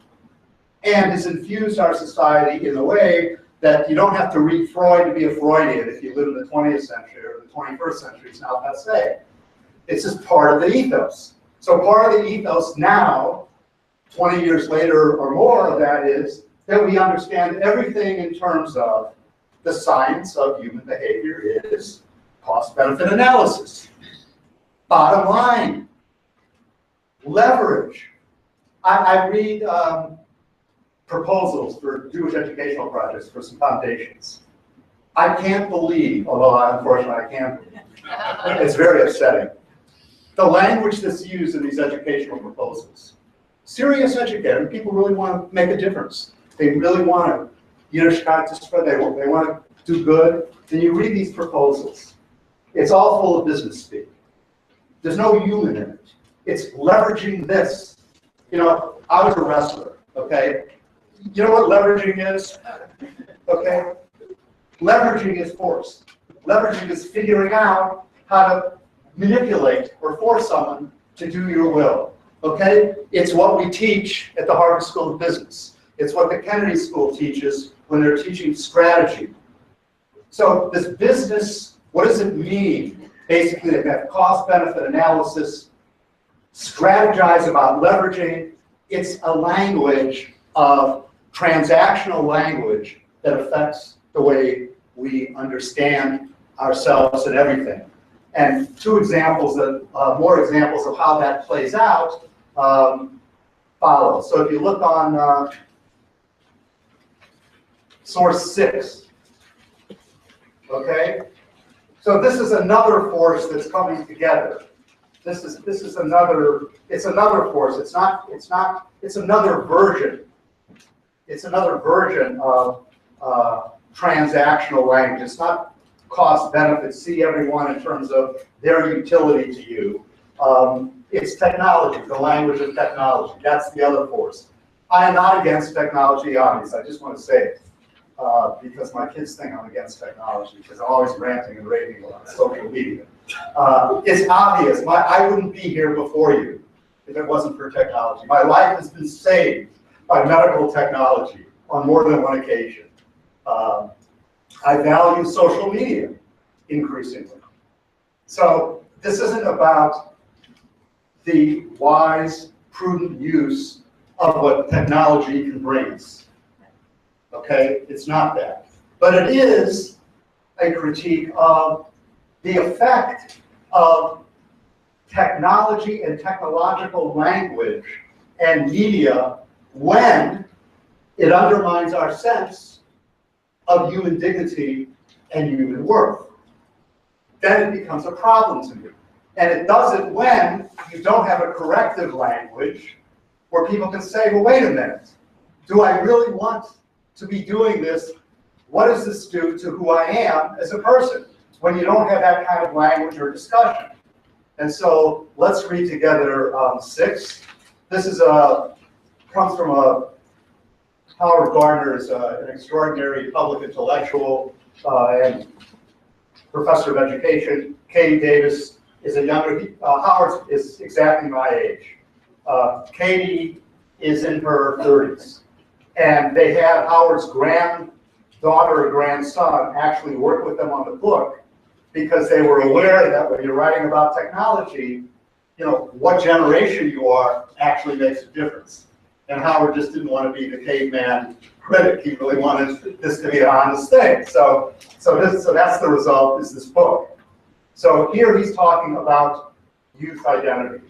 and has infused our society in a way that you don't have to read Freud to be a Freudian if you live in the 20th century or the 21st century. It's now passé. It's just part of the ethos. So part of the ethos now, 20 years later or more of that, is that we understand everything in terms of the science of human behavior is cost-benefit analysis, bottom line, leverage. I read proposals for Jewish educational projects for some foundations. I can't believe, although unfortunately I can believe, it's very upsetting, the language that's used in these educational proposals. Serious educators, people really want to make a difference. They really want to, Yiddishkeit to spread, they want to do good. Then you read these proposals. It's all full of business speak. There's no human in it. It's leveraging this. You know, I was a wrestler, okay? You know what leveraging is? Okay? Leveraging is force. Leveraging is figuring out how to manipulate or force someone to do your will. Okay? It's what we teach at the Harvard School of Business. It's what the Kennedy School teaches when they're teaching strategy. So this business, what does it mean? Basically, they have cost-benefit analysis, strategize about leveraging. It's a language of transactional language that affects the way we understand ourselves and everything. And two examples, more examples of how that plays out follow. So if you look on source 6, okay? So this is another force that's coming together. This is another, it's another force. It's another version. It's another version of transactional language. It's not cost benefit, see everyone in terms of their utility to you. It's technology, the language of technology. That's the other force. I am not against technology, obviously. I just want to say it because my kids think I'm against technology because I'm always ranting and raving on social media. It's obvious. I wouldn't be here before you if it wasn't for technology. My life has been saved by medical technology on more than one occasion. I value social media increasingly. So this isn't about the wise, prudent use of what technology can bring us. Okay? It's not that. But it is a critique of the effect of technology and technological language and media when it undermines our sense of human dignity and human worth. Then it becomes a problem to me. And it does it when you don't have a corrective language where people can say, well, wait a minute, do I really want to be doing this? What does this do to who I am as a person? When you don't have that kind of language or discussion. And so let's read together 6. This is comes from Howard Gardner is an extraordinary public intellectual and professor of education. Katie Davis is a younger, Howard is exactly my age. Katie is in her 30s. And they had Howard's granddaughter or grandson actually work with them on the book because they were aware that when you're writing about technology, you know, what generation you are actually makes a difference. And Howard just didn't want to be the caveman critic. He really wanted this to be an honest thing. So that's the result, is this book. So here he's talking about youth identity.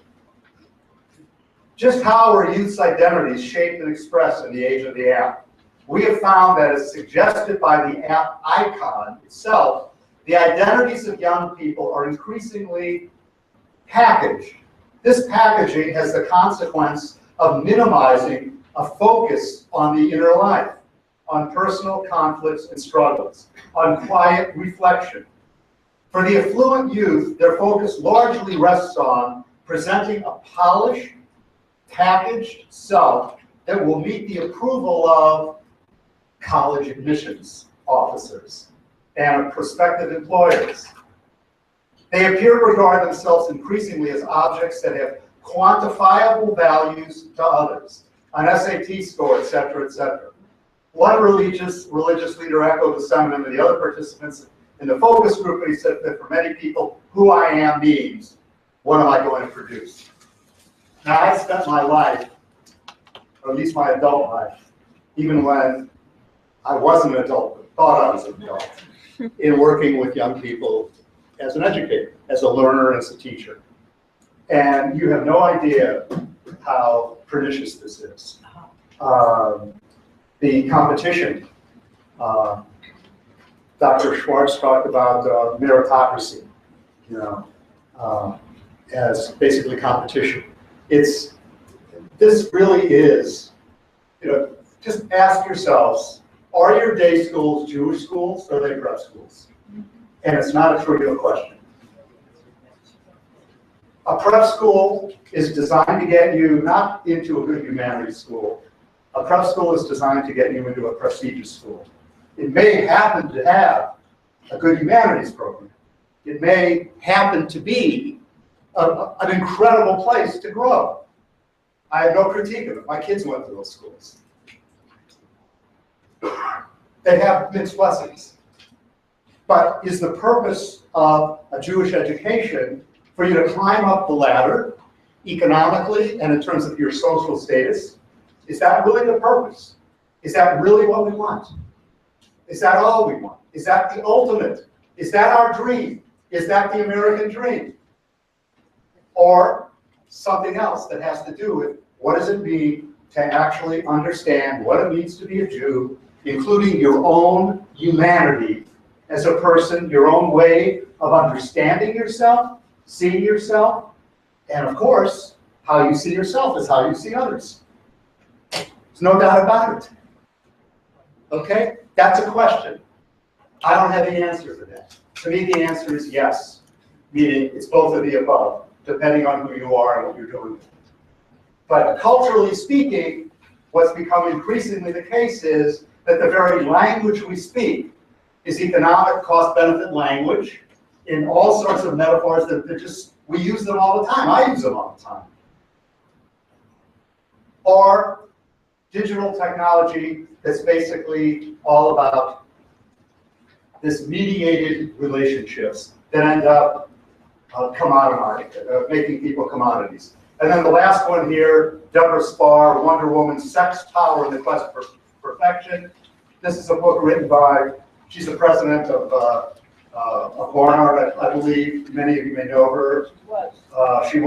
Just how are youth's identities shaped and expressed in the age of the app? We have found that, as suggested by the app icon itself, the identities of young people are increasingly packaged. This packaging has the consequence of minimizing a focus on the inner life, on personal conflicts and struggles, on quiet reflection. For the affluent youth, their focus largely rests on presenting a polished, packaged self that will meet the approval of college admissions officers and prospective employers. They appear to regard themselves increasingly as objects that have quantifiable values to others, an SAT score, etc., etc. One religious leader echoed the sentiment of the other participants in the focus group, and he said that for many people, who I am means, what am I going to produce? Now, I spent my life, or at least my adult life, even when I wasn't an adult, but thought I was an adult, in working with young people as an educator, as a learner, as a teacher. And you have no idea how pernicious this is. The competition. Dr. Schwartz talked about meritocracy, you know, as basically competition. This really is, you know, just ask yourselves, are your day schools Jewish schools or are they prep schools? And it's not a trivial question. A prep school is designed to get you not into a good humanities school. A prep school is designed to get you into a prestigious school. It may happen to have a good humanities program. It may happen to be an incredible place to grow. I have no critique of it. My kids went to those schools. They have mixed blessings. But is the purpose of a Jewish education for you to climb up the ladder economically and in terms of your social status? Is that really the purpose? Is that really what we want? Is that all we want? Is that the ultimate? Is that our dream? Is that the American dream? Or something else that has to do with what does it mean to actually understand what it means to be a Jew, including your own humanity as a person, your own way of understanding yourself, seeing yourself, and of course, how you see yourself is how you see others. There's no doubt about it. Okay? That's a question. I don't have the answer for that. To me, the answer is yes, meaning it's both of the above, depending on who you are and what you're doing. But culturally speaking, what's become increasingly the case is that the very language we speak is economic cost-benefit language in all sorts of metaphors that just, we use them all the time. I use them all the time. Or digital technology that's basically all about this mediated relationships that end up making people commodities. And then the last one here, Deborah Spar, Wonder Woman, Sex, Power, and the Quest for Perfection. This is a book written by, she's the president of Barnard, I believe. Many of you may know her. She's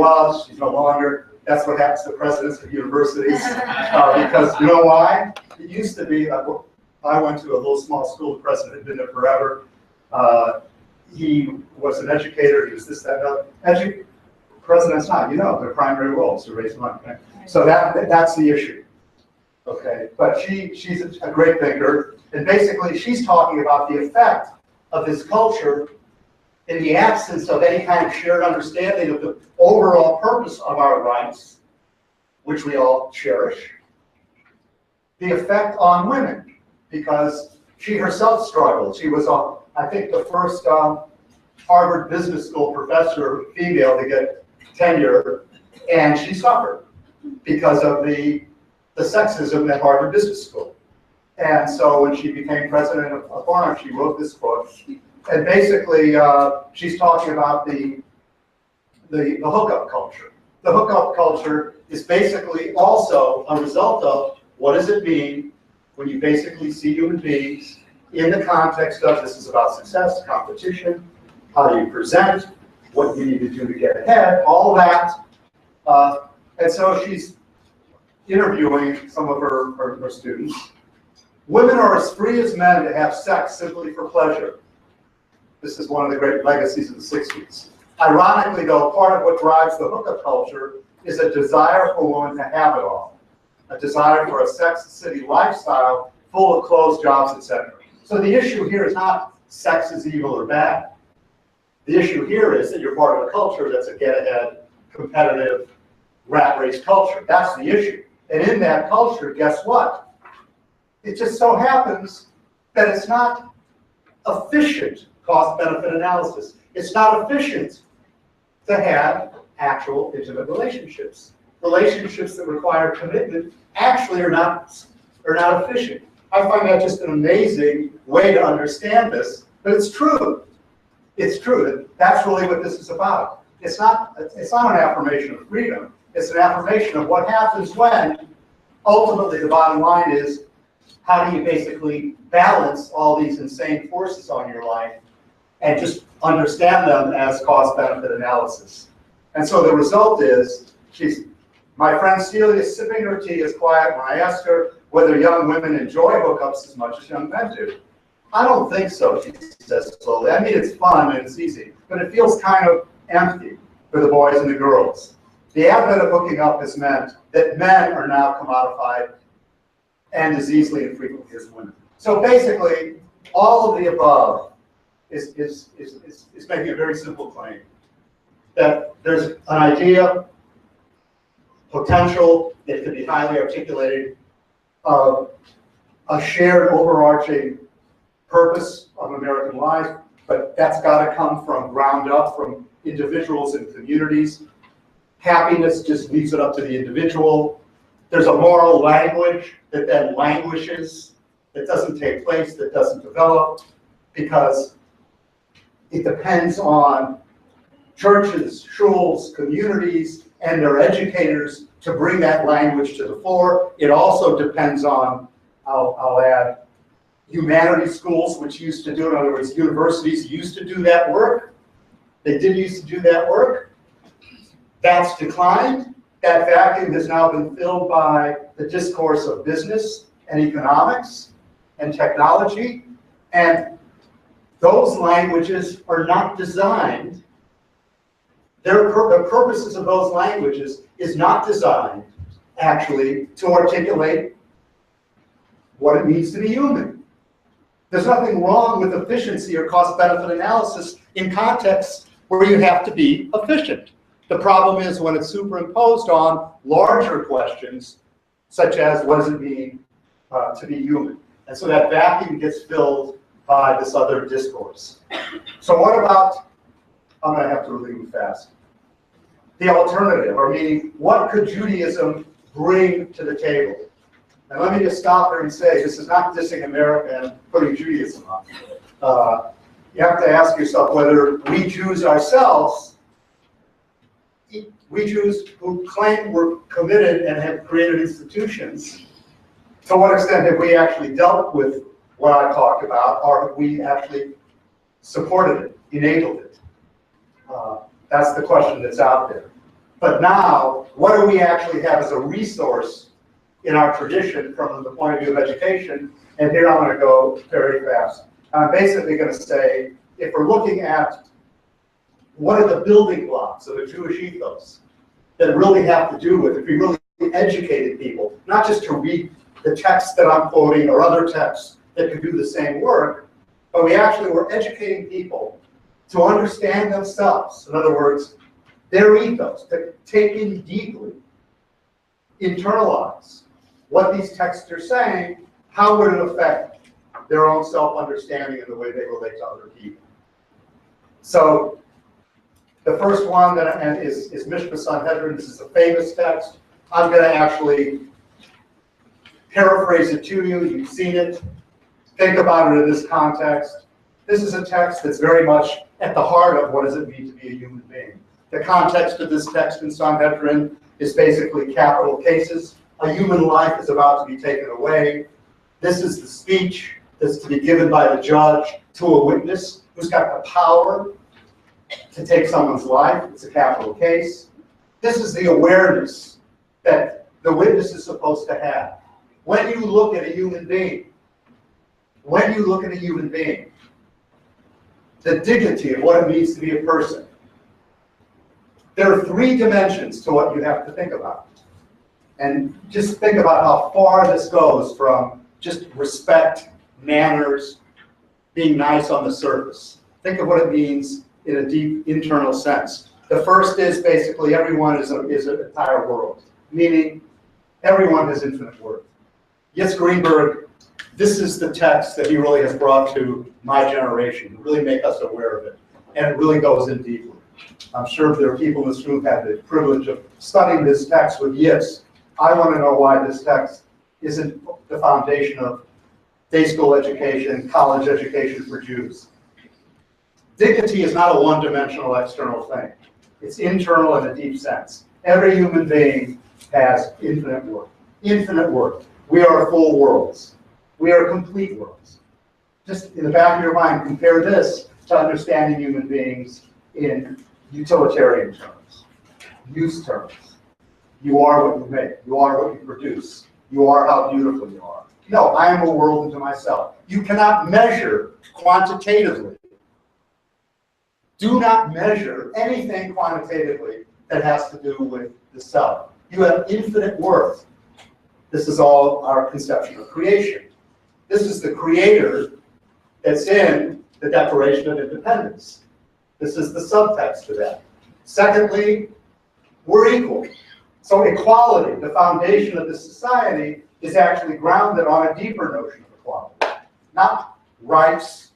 no longer. That's what happens to presidents of universities. Because you know why? It used to be, I went to a little small school, the president had been there forever. He was an educator, he was this, that, that. Presidents not, their primary role is to raise money. Right? So that's the issue. Okay, but she's a great thinker, and basically she's talking about the effect of this culture in the absence of any kind of shared understanding of the overall purpose of our rights, which we all cherish, the effect on women, because she herself struggled. She was, I think, the first Harvard Business School professor, female, to get tenure, and she suffered because of the sexism at Harvard Business School. And so when she became president of Barnard, she wrote this book. And basically, she's talking about the hookup culture. The hookup culture is basically also a result of what does it mean when you basically see human beings in the context of this is about success, competition, how do you present, what you need to do to get ahead, all that. And so she's interviewing some of her students. Women are as free as men to have sex simply for pleasure. This is one of the great legacies of the 60s. Ironically, though, part of what drives the hookup culture is a desire for women to have it all. A desire for a sex city lifestyle full of clothes, jobs, etc. So the issue here is not sex is evil or bad. The issue here is that you're part of a culture that's a get-ahead, competitive, rat race culture. That's the issue. And in that culture, guess what? It just so happens that it's not efficient cost-benefit analysis. It's not efficient to have actual intimate relationships. Relationships that require commitment actually are not efficient. I find that just an amazing way to understand this, but it's true. It's true. That's really what this is about. It's not an affirmation of freedom. It's an affirmation of what happens when, ultimately, the bottom line is, how do you basically balance all these insane forces on your life and just understand them as cost-benefit analysis? And so the result is, my friend Celia is sipping her tea is quiet when I ask her whether young women enjoy hookups as much as young men do. I don't think so, she says slowly. I mean, it's fun and it's easy, but it feels kind of empty for the boys and the girls. The advent of hooking up has meant that men are now commodified and as easily and frequently as women. So basically, all of the above is making a very simple claim that there's an idea, potential, that could be highly articulated, of a shared overarching purpose of American life, but that's got to come from ground up, from individuals and communities. Happiness just leaves it up to the individual. There's a moral language that then languishes, that doesn't take place, that doesn't develop, because it depends on churches, schools, communities, and their educators to bring that language to the fore. It also depends on, I'll add, humanities schools, which used to do, in other words, universities used to do that work. They did used to do that work. That's declined. That vacuum has now been filled by the discourse of business and economics and technology. And those languages are not designed, the purposes of those languages is not designed, actually, to articulate what it means to be human. There's nothing wrong with efficiency or cost-benefit analysis in contexts where you have to be efficient. The problem is when it's superimposed on larger questions, such as what does it mean to be human? And so that vacuum gets filled by this other discourse. So what about, I'm going to have to really move fast, the alternative, or meaning what could Judaism bring to the table? And let me just stop here and say, this is not dissing America and putting Judaism on. You have to ask yourself whether we Jews ourselves, we Jews who claim we're committed and have created institutions, to what extent have we actually dealt with what I talked about, or have we actually supported it, enabled it? That's the question that's out there. But now, what do we actually have as a resource in our tradition from the point of view of education? And here I'm going to go very fast. I'm basically going to say, if we're looking at what are the building blocks of a Jewish ethos that really have to do with, if we really educated people, not just to read the text that I'm quoting or other texts that could do the same work, but we actually were educating people to understand themselves. In other words, their ethos, to take in deeply, internalize what these texts are saying, how would it affect their own self-understanding and the way they relate to other people. So the first one that is Mishpah Sanhedrin. This is a famous text. I'm going to actually paraphrase it to you. You've seen it. Think about it in this context. This is a text that's very much at the heart of what does it mean to be a human being. The context of this text in Sanhedrin is basically capital cases. A human life is about to be taken away. This is the speech that's to be given by the judge to a witness who's got the power to take someone's life. It's a capital case. This is the awareness that the witness is supposed to have. When you look at a human being, the dignity of what it means to be a person, there are three dimensions to what you have to think about. And just think about how far this goes from just respect, manners, being nice on the surface. Think of what it means in a deep internal sense. The first is basically everyone is an entire world, meaning everyone has infinite worth. Yes, Greenberg, this is the text that he really has brought to my generation to really make us aware of it. And it really goes in deeply. I'm sure there are people in this room who have the privilege of studying this text with yes. I want to know why this text isn't the foundation of day school education, college education for Jews. Dignity is not a one-dimensional external thing. It's internal in a deep sense. Every human being has infinite worth. Infinite worth. We are full worlds. We are complete worlds. Just in the back of your mind, compare this to understanding human beings in utilitarian terms, use terms. You are what you make. You are what you produce. You are how beautiful you are. No, I am a world unto myself. You cannot measure quantitatively. Do not measure anything quantitatively that has to do with the self. You have infinite worth. This is all our conception of creation. This is the creator that's in the Declaration of Independence. This is the subtext to that. Secondly, we're equal. So equality, the foundation of this society, is actually grounded on a deeper notion of equality. Not rights.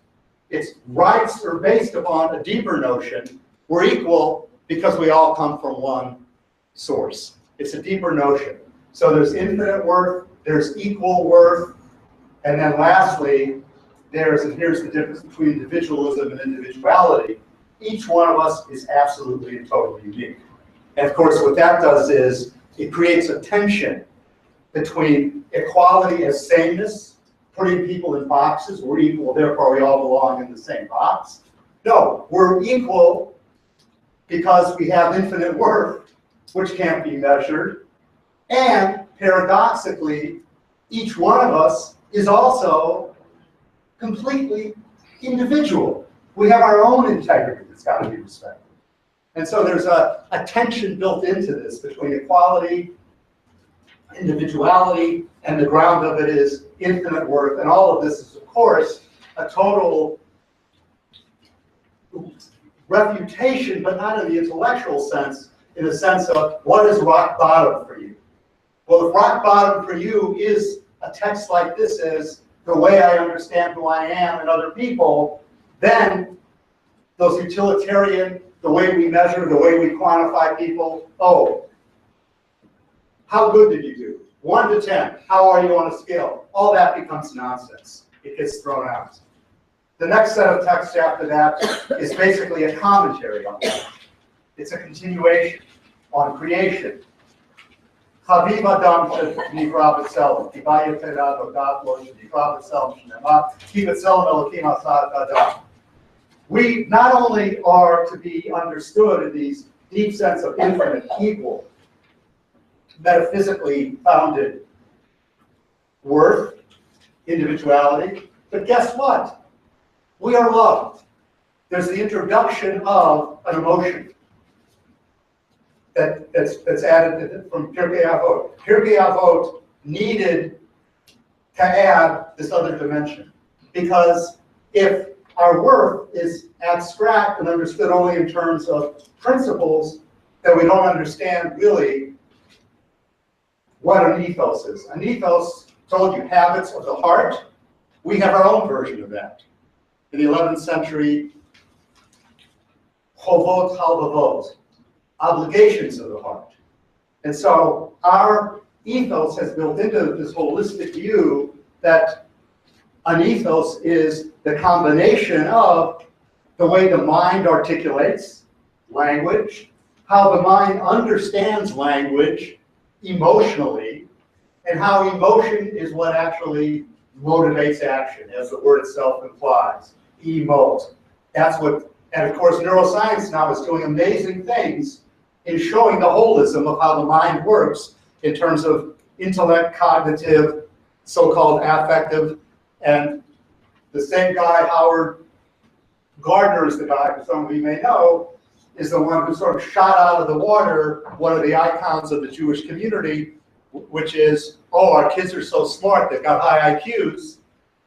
Its rights are based upon a deeper notion. We're equal because we all come from one source. It's a deeper notion. So there's infinite worth, there's equal worth, and then lastly, here's the difference between individualism and individuality. Each one of us is absolutely and totally unique. And of course, what that does is it creates a tension between equality as sameness, putting people in boxes. We're equal, therefore we all belong in the same box. No, we're equal because we have infinite worth, which can't be measured. And paradoxically, each one of us is also completely individual. We have our own integrity that's got to be respected. And so there's a tension built into this between equality, individuality, and the ground of it is infinite worth. And all of this is, of course, a total refutation, but not in the intellectual sense, in the sense of what is rock bottom for you? Well, if rock bottom for you is a text like this is the way I understand who I am and other people, then those utilitarian, the way we measure, the way we quantify people, oh, how good did you do? 1 to 10, how are you on a scale? All that becomes nonsense. It gets thrown out. The next set of texts after that is basically a commentary on that. It's a continuation on creation. Chaviv Adam Nivra B'Tselem, Kivaya Terad Odat Lo Nivra B'Tselem Shnema, Ki B'Tselem Elokim Asad Adam. We not only are to be understood in these deep sense of infinite, equal, metaphysically founded worth, individuality, but guess what? We are loved. There's the introduction of an emotion that's added from Pirkei Avot. Pirkei Avot needed to add this other dimension, because if our worth is abstract and understood only in terms of principles, then we don't understand really what an ethos is. An ethos, told you, habits of the heart. We have our own version of that. In the 11th century, chovot halvavot, obligations of the heart. And so our ethos has built into this holistic view that an ethos is the combination of the way the mind articulates language, how the mind understands language emotionally, and how emotion is what actually motivates action, as the word itself implies. Emote. That's what, and of course, neuroscience now is doing amazing things in showing the holism of how the mind works in terms of intellect, cognitive, so-called affective, and the same guy, Howard Gardner is the guy, who some of you may know, is the one who sort of shot out of the water one of the icons of the Jewish community, which is, oh, our kids are so smart, they've got high IQs.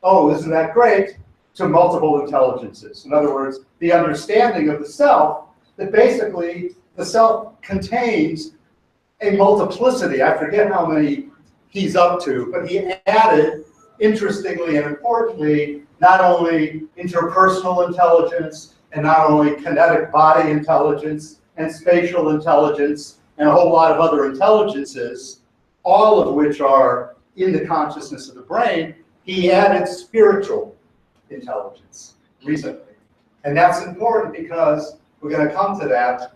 Oh, isn't that great? To multiple intelligences. In other words, the understanding of the self, that basically the self contains a multiplicity. I forget how many he's up to, but he added, interestingly and importantly, not only interpersonal intelligence and not only kinetic body intelligence and spatial intelligence and a whole lot of other intelligences, all of which are in the consciousness of the brain, he added spiritual intelligence recently. And that's important because we're going to come to that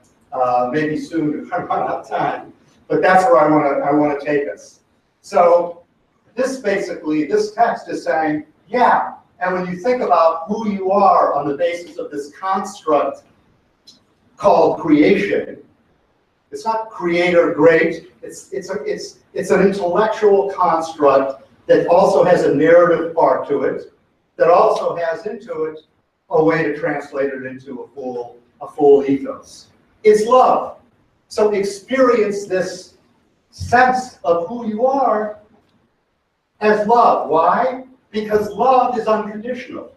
maybe soon if I run out of time. But that's where I want to take us. So this basically, this text is saying, yeah, and when you think about who you are on the basis of this construct called creation, it's not creator great, it's an intellectual construct that also has a narrative part to it, that also has into it a way to translate it into a full ethos. It's love. So experience this sense of who you are as love. Why? Because love is unconditional.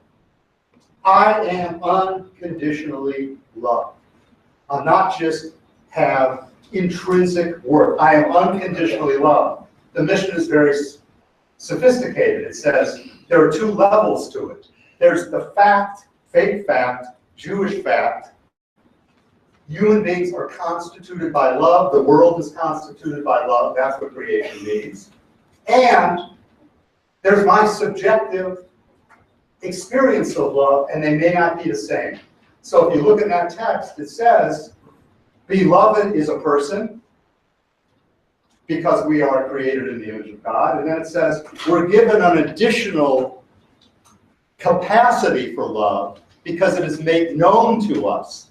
I am unconditionally loved. I'll not just have intrinsic worth. I am unconditionally loved. The mission is very sophisticated. It says there are 2 levels to it. There's the fact, fake fact, Jewish fact. Human beings are constituted by love. The world is constituted by love. That's what creation means. And there's my subjective experience of love, and they may not be the same. So if you look at that text, it says, beloved is a person, because we are created in the image of God. And then it says, we're given an additional capacity for love, because it is made known to us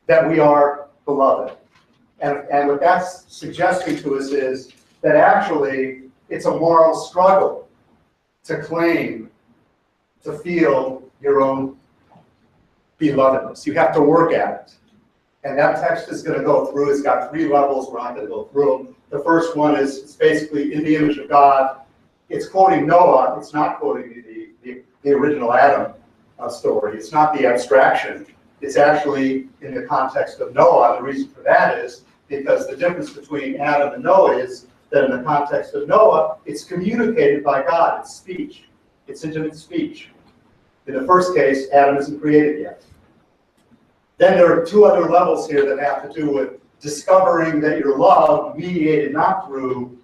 that we are beloved. And what that's suggesting to us is that actually it's a moral struggle to claim, to feel your own belovedness. You have to work at it. And that text is going to go through, it's got 3 levels, we're not going to go through them. The first one is, it's basically in the image of God. It's quoting Noah, it's not quoting the original Adam story. It's not the abstraction. It's actually in the context of Noah. The reason for that is because the difference between Adam and Noah is that in the context of Noah, it's communicated by God. It's speech. It's intimate speech. In the first case, Adam isn't created yet. Then there are two other levels here that have to do with discovering that your love, mediated not through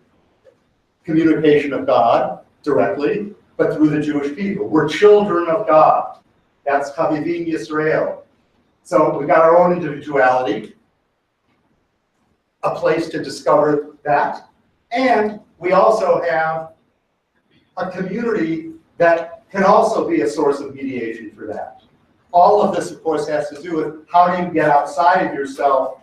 communication of God directly, but through the Jewish people. We're children of God. That's Chavivim Yisrael. So we've got our own individuality, a place to discover that, and we also have a community that can also be a source of mediation for that. All of this, of course, has to do with how do you get outside of yourself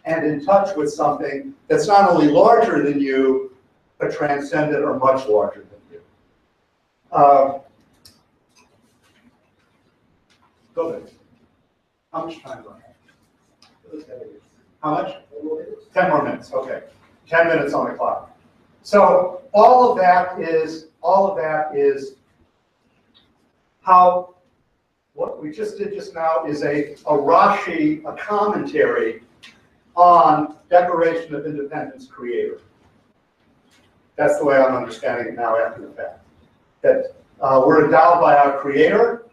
and in touch with something that's not only larger than you, but transcendent or much larger than you. Go ahead. How much time do I have? How much? 10 more minutes, okay. 10 minutes on the clock. So all of that is how what we just did just now is a Rashi, a commentary on Declaration of Independence Creator. That's the way I'm understanding it now after the fact. That we're endowed by our Creator.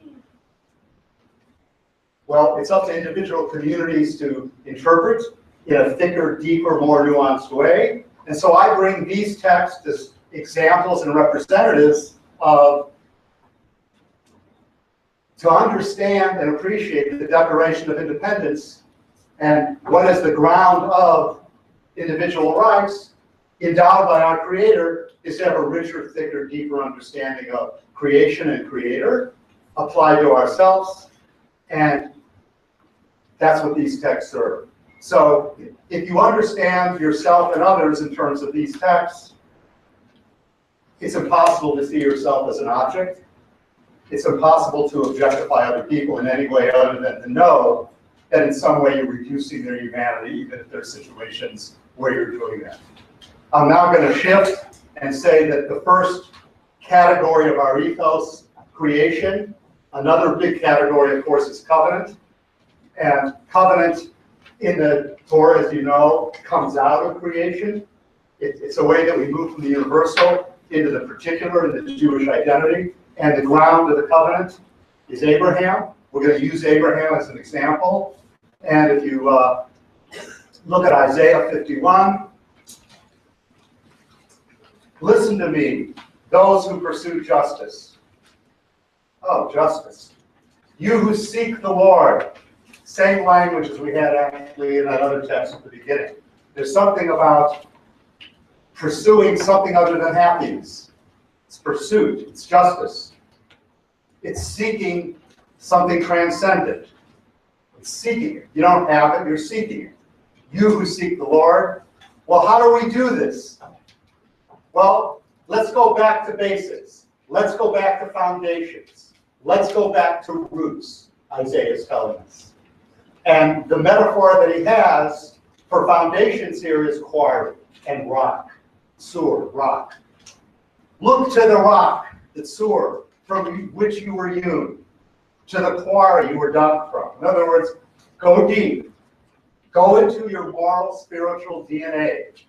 Well, it's up to individual communities to interpret in a thicker, deeper, more nuanced way. And so I bring these texts as examples and representatives of to understand and appreciate the Declaration of Independence and what is the ground of individual rights endowed by our Creator is to have a richer, thicker, deeper understanding of creation and Creator applied to ourselves, and that's what these texts serve. So if you understand yourself and others in terms of these texts, it's impossible to see yourself as an object. It's impossible to objectify other people in any way other than to know that in some way you're reducing their humanity, even if there's situations where you're doing that. I'm now going to shift and say that the first category of our ethos, creation, another big category, of course, is covenant. And covenant in the Torah, as you know, comes out of creation. It's a way that we move from the universal into the particular in the Jewish identity. And the ground of the covenant is Abraham. We're going to use Abraham as an example. And if you look at Isaiah 51, listen to me, those who pursue justice. Oh, justice. You who seek the Lord. Same language as we had actually in that other text at the beginning. There's something about pursuing something other than happiness. It's pursuit, it's justice. It's seeking something transcendent. It's seeking it. You don't have it, you're seeking it. You who seek the Lord. Well, how do we do this? Well, let's go back to basics. Let's go back to foundations. Let's go back to roots, Isaiah is telling us. And the metaphor that he has for foundations here is quarry and rock. Sur, rock. Look to the rock, the sur, from which you were hewn, to the quarry you were dug from. In other words, go deep. Go into your moral, spiritual DNA.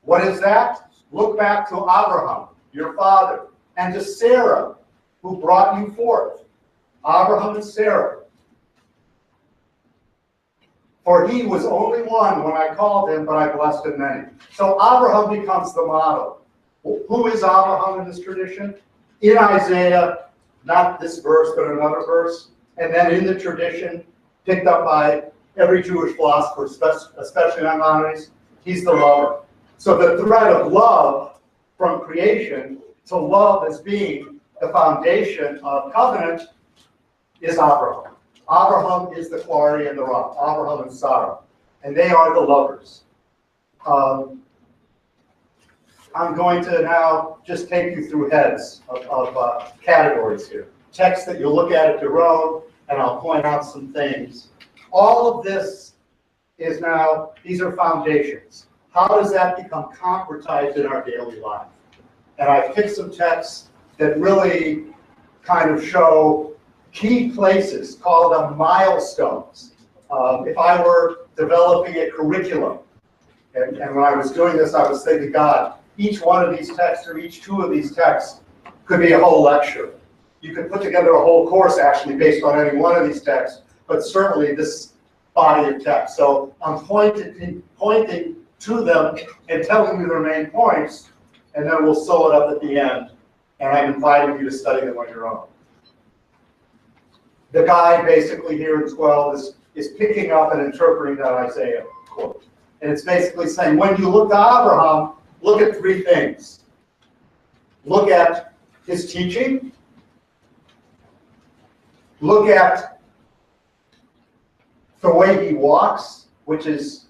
What is that? Look back to Abraham, your father, and to Sarah, who brought you forth. Abraham and Sarah. For he was only one when I called him, but I blessed him many. So Abraham becomes the model. Who is Abraham in this tradition? In Isaiah, not this verse, but another verse, and then in the tradition, picked up by every Jewish philosopher, especially Maimonides, he's the lover. So the thread of love from creation to love as being the foundation of covenant is Abraham. Abraham is the quarry and the rock, Abraham and Sarah, and they are the lovers. I'm going to now just take you through heads of categories here. Text that you'll look at your own, and I'll point out some things. All of this is now, these are foundations. How does that become concretized in our daily life? And I've picked some texts that really kind of show key places called the milestones. If I were developing a curriculum, and when I was doing this, I was thinking, God, each one of these texts or each two of these texts could be a whole lecture. You could put together a whole course actually based on any one of these texts, but certainly this body of text. So I'm pointing to them and telling you their main points, and then we'll sew it up at the end. And I'm inviting you to study them on your own. The guide basically here in 12 is picking up and interpreting that Isaiah quote. And it's basically saying, when you look to Abraham, look at three things. Look at his teaching. Look at the way he walks, which is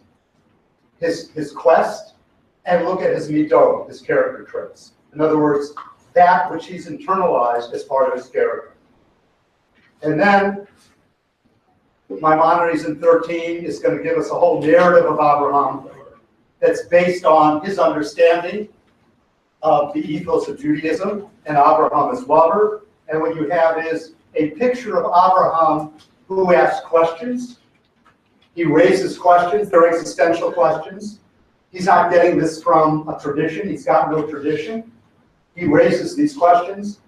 his quest. And look at his midot, his character traits. In other words, that which he's internalized as part of his character. And then Maimonides in 13 is going to give us a whole narrative of Abraham that's based on his understanding of the ethos of Judaism and Abraham as lover. And what you have is a picture of Abraham who asks questions. He raises questions. They're existential questions. He's not getting this from a tradition. He's got no tradition. He raises these questions.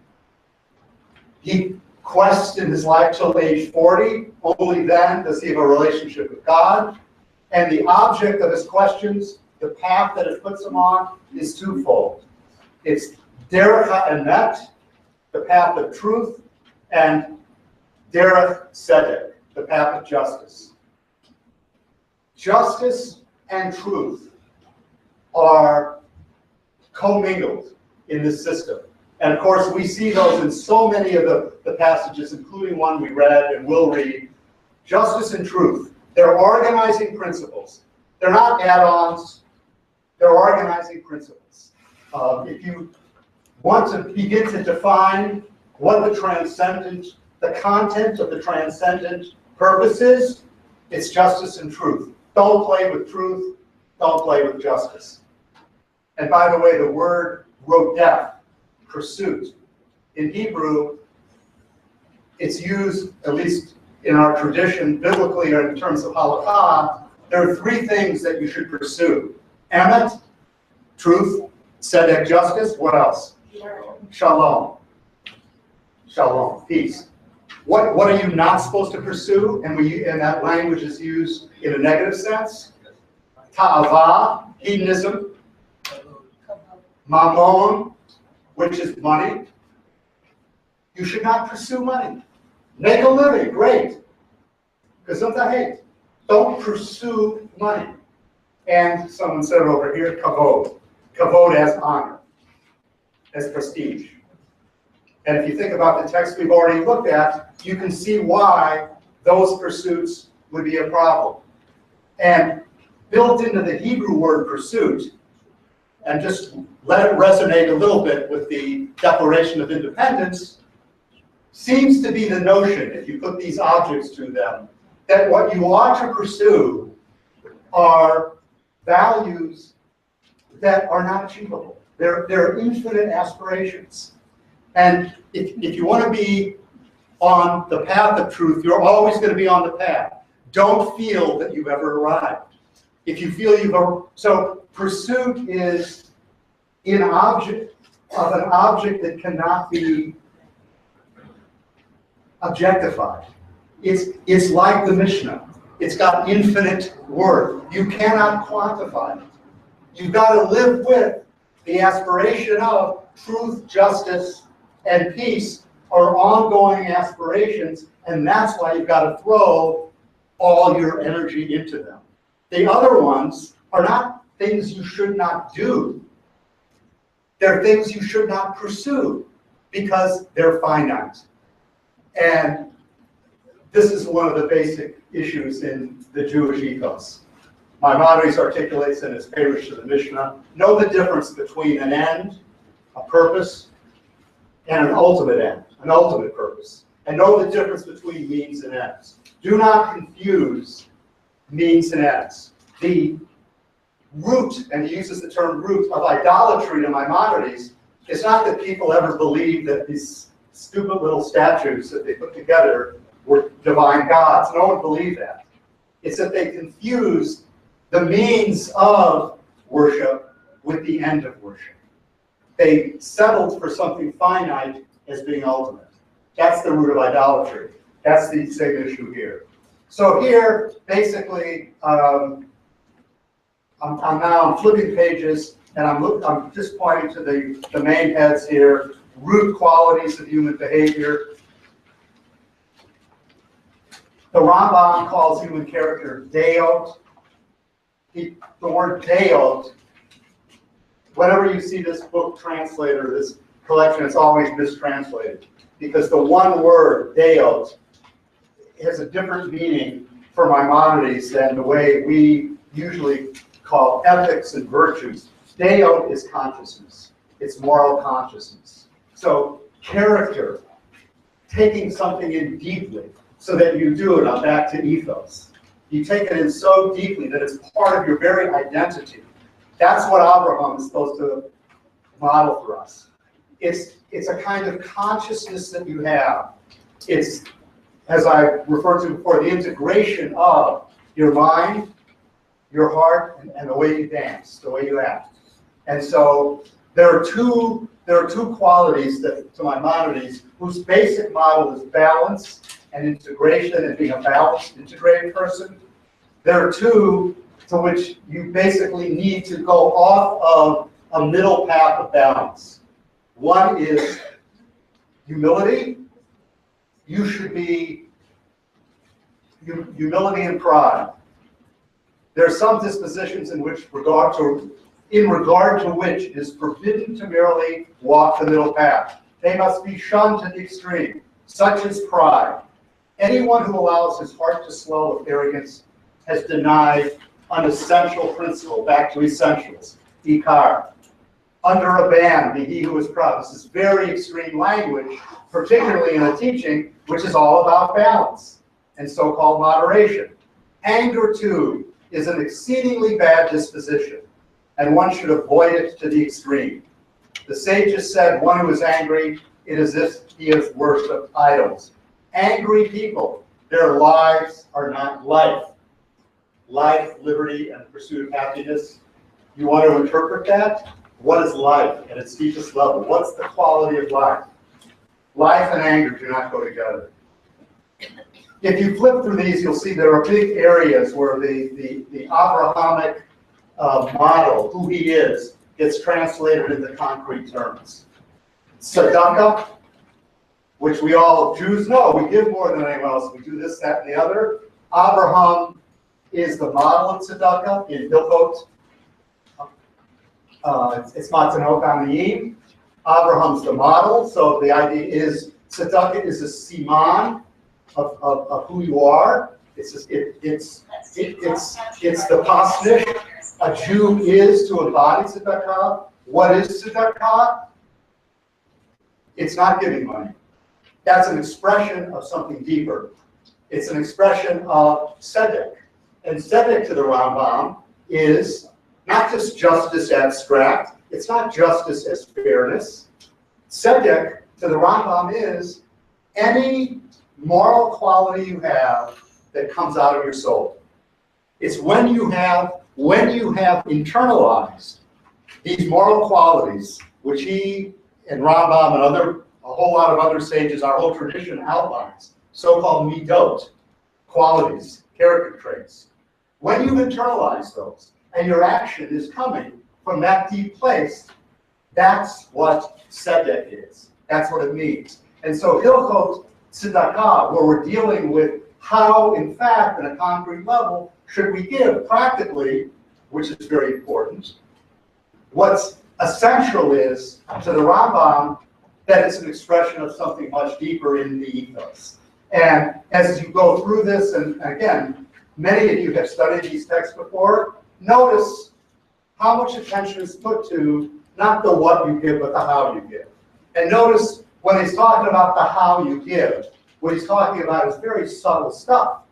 He quests in his life till age 40. Only then does he have a relationship with God. And the object of his questions, the path that it puts him on, is twofold. It's derech ha'emet, the path of truth, and derech tzedek, the path of justice. Justice and truth are commingled in this system. And of course, we see those in so many of the passages, including one we read and will read. Justice and truth, they're organizing principles. They're not add-ons, they're organizing principles. If you want to begin to define what the transcendent, the content of the transcendent purpose is, it's justice and truth. Don't play with truth, don't play with justice. And by the way, the word rodef, pursuit, in Hebrew, it's used, at least in our tradition, biblically or in terms of halakha, there are three things that you should pursue. Emet, truth, tzedek, justice, what else? Shalom. Shalom, peace. What are you not supposed to pursue? And that language is used in a negative sense. Ta'ava, hedonism. Mammon, which is money. You should not pursue money. Make a living, great. Because of the hate. Don't pursue money. And someone said over here, kavod. Kavod as honor, as prestige. And if you think about the text we've already looked at, you can see why those pursuits would be a problem. And built into the Hebrew word pursuit, and just let it resonate a little bit with the Declaration of Independence, seems to be the notion, if you put these objects to them, that what you ought to pursue are values that are not achievable. They're infinite aspirations. And if you want to be on the path of truth, you're always going to be on the path. Don't feel that you've ever arrived. If you feel you've ever, so pursuit is an object that cannot be objectified. It's like the Mishnah. It's got infinite worth. You cannot quantify it. You've got to live with the aspiration of truth, justice, and peace are ongoing aspirations, and that's why you've got to throw all your energy into them. The other ones are not things you should not do. They're things you should not pursue because they're finite. And this is one of the basic issues in the Jewish ethos. Maimonides articulates in his Parish to the Mishnah, know the difference between an end, a purpose, and an ultimate end, an ultimate purpose. And know the difference between means and ends. Do not confuse means and ends. The root, and he uses the term root, of idolatry to Maimonides is not that people ever believe that stupid little statues that they put together were divine gods. No one believed that. It's that they confused the means of worship with the end of worship. They settled for something finite as being ultimate. That's the root of idolatry. That's the same issue here. So here, basically, I'm flipping pages, and I'm just pointing to the main heads here. Root qualities of human behavior. The Rambam calls human character deot. The word deot, whenever you see this book translated, or this collection, it's always mistranslated. Because the one word, deot, has a different meaning for Maimonides than the way we usually call ethics and virtues. Deot is consciousness. It's moral consciousness. So character, taking something in deeply so that you do it. I'm back to ethos. You take it in so deeply that it's part of your very identity. That's what Abraham is supposed to model for us. It's a kind of consciousness that you have. It's, as I referred to before, the integration of your mind, your heart, and the way you dance, the way you act. And so there are two qualities that, to Maimonides, whose basic model is balance and integration and being a balanced, integrated person. There are two to which you basically need to go off of a middle path of balance. One is humility. You should be humility and pride. There are some dispositions in regard to which it is forbidden to merely walk the middle path. They must be shunned to the extreme, such as pride. Anyone who allows his heart to swell with arrogance has denied an essential principle, back to essentials, ikar. Under a ban, be he who is proud. This is very extreme language, particularly in a teaching which is all about balance and so-called moderation. Anger, too, is an exceedingly bad disposition, and one should avoid it to the extreme. The sages said, one who is angry, it is as if he has worshipped idols. Angry people, their lives are not life. Life, liberty, and the pursuit of happiness. You want to interpret that? What is life at its deepest level? What's the quality of life? Life and anger do not go together. If you flip through these, you'll see there are big areas where the Abrahamic model, who he is, gets translated into concrete terms. Tzedakah, which we all Jews know, we give more than anyone else. We do this, that, and the other. Abraham is the model of tzedakah in Hilchot. It's Matanot on the Iyun. Abraham's the model, so the idea is tzedakah is a siman of who you are. It's the pasnish. A Jew is to embody tzedakah. What is tzedakah? It's not giving money. That's an expression of something deeper. It's an expression of tzedek. And tzedek to the Rambam is not just justice abstract. It's not justice as fairness. Tzedek to the Rambam is any moral quality you have that comes out of your soul. It's when you have internalized these moral qualities, which he and Rambam and a whole lot of other sages, our whole tradition outlines, so-called midot, qualities, character traits. When you've internalized those, and your action is coming from that deep place, that's what tzedek is. That's what it means. And so Hilchot Tzedakah, where we're dealing with how, in fact, at a concrete level, should we give practically, which is very important. What's essential is, to the Rambam, that it's an expression of something much deeper in the ethos. And as you go through this, and again, many of you have studied these texts before, notice how much attention is put to not the what you give, but the how you give. And notice when he's talking about the how you give, what he's talking about is very subtle stuff.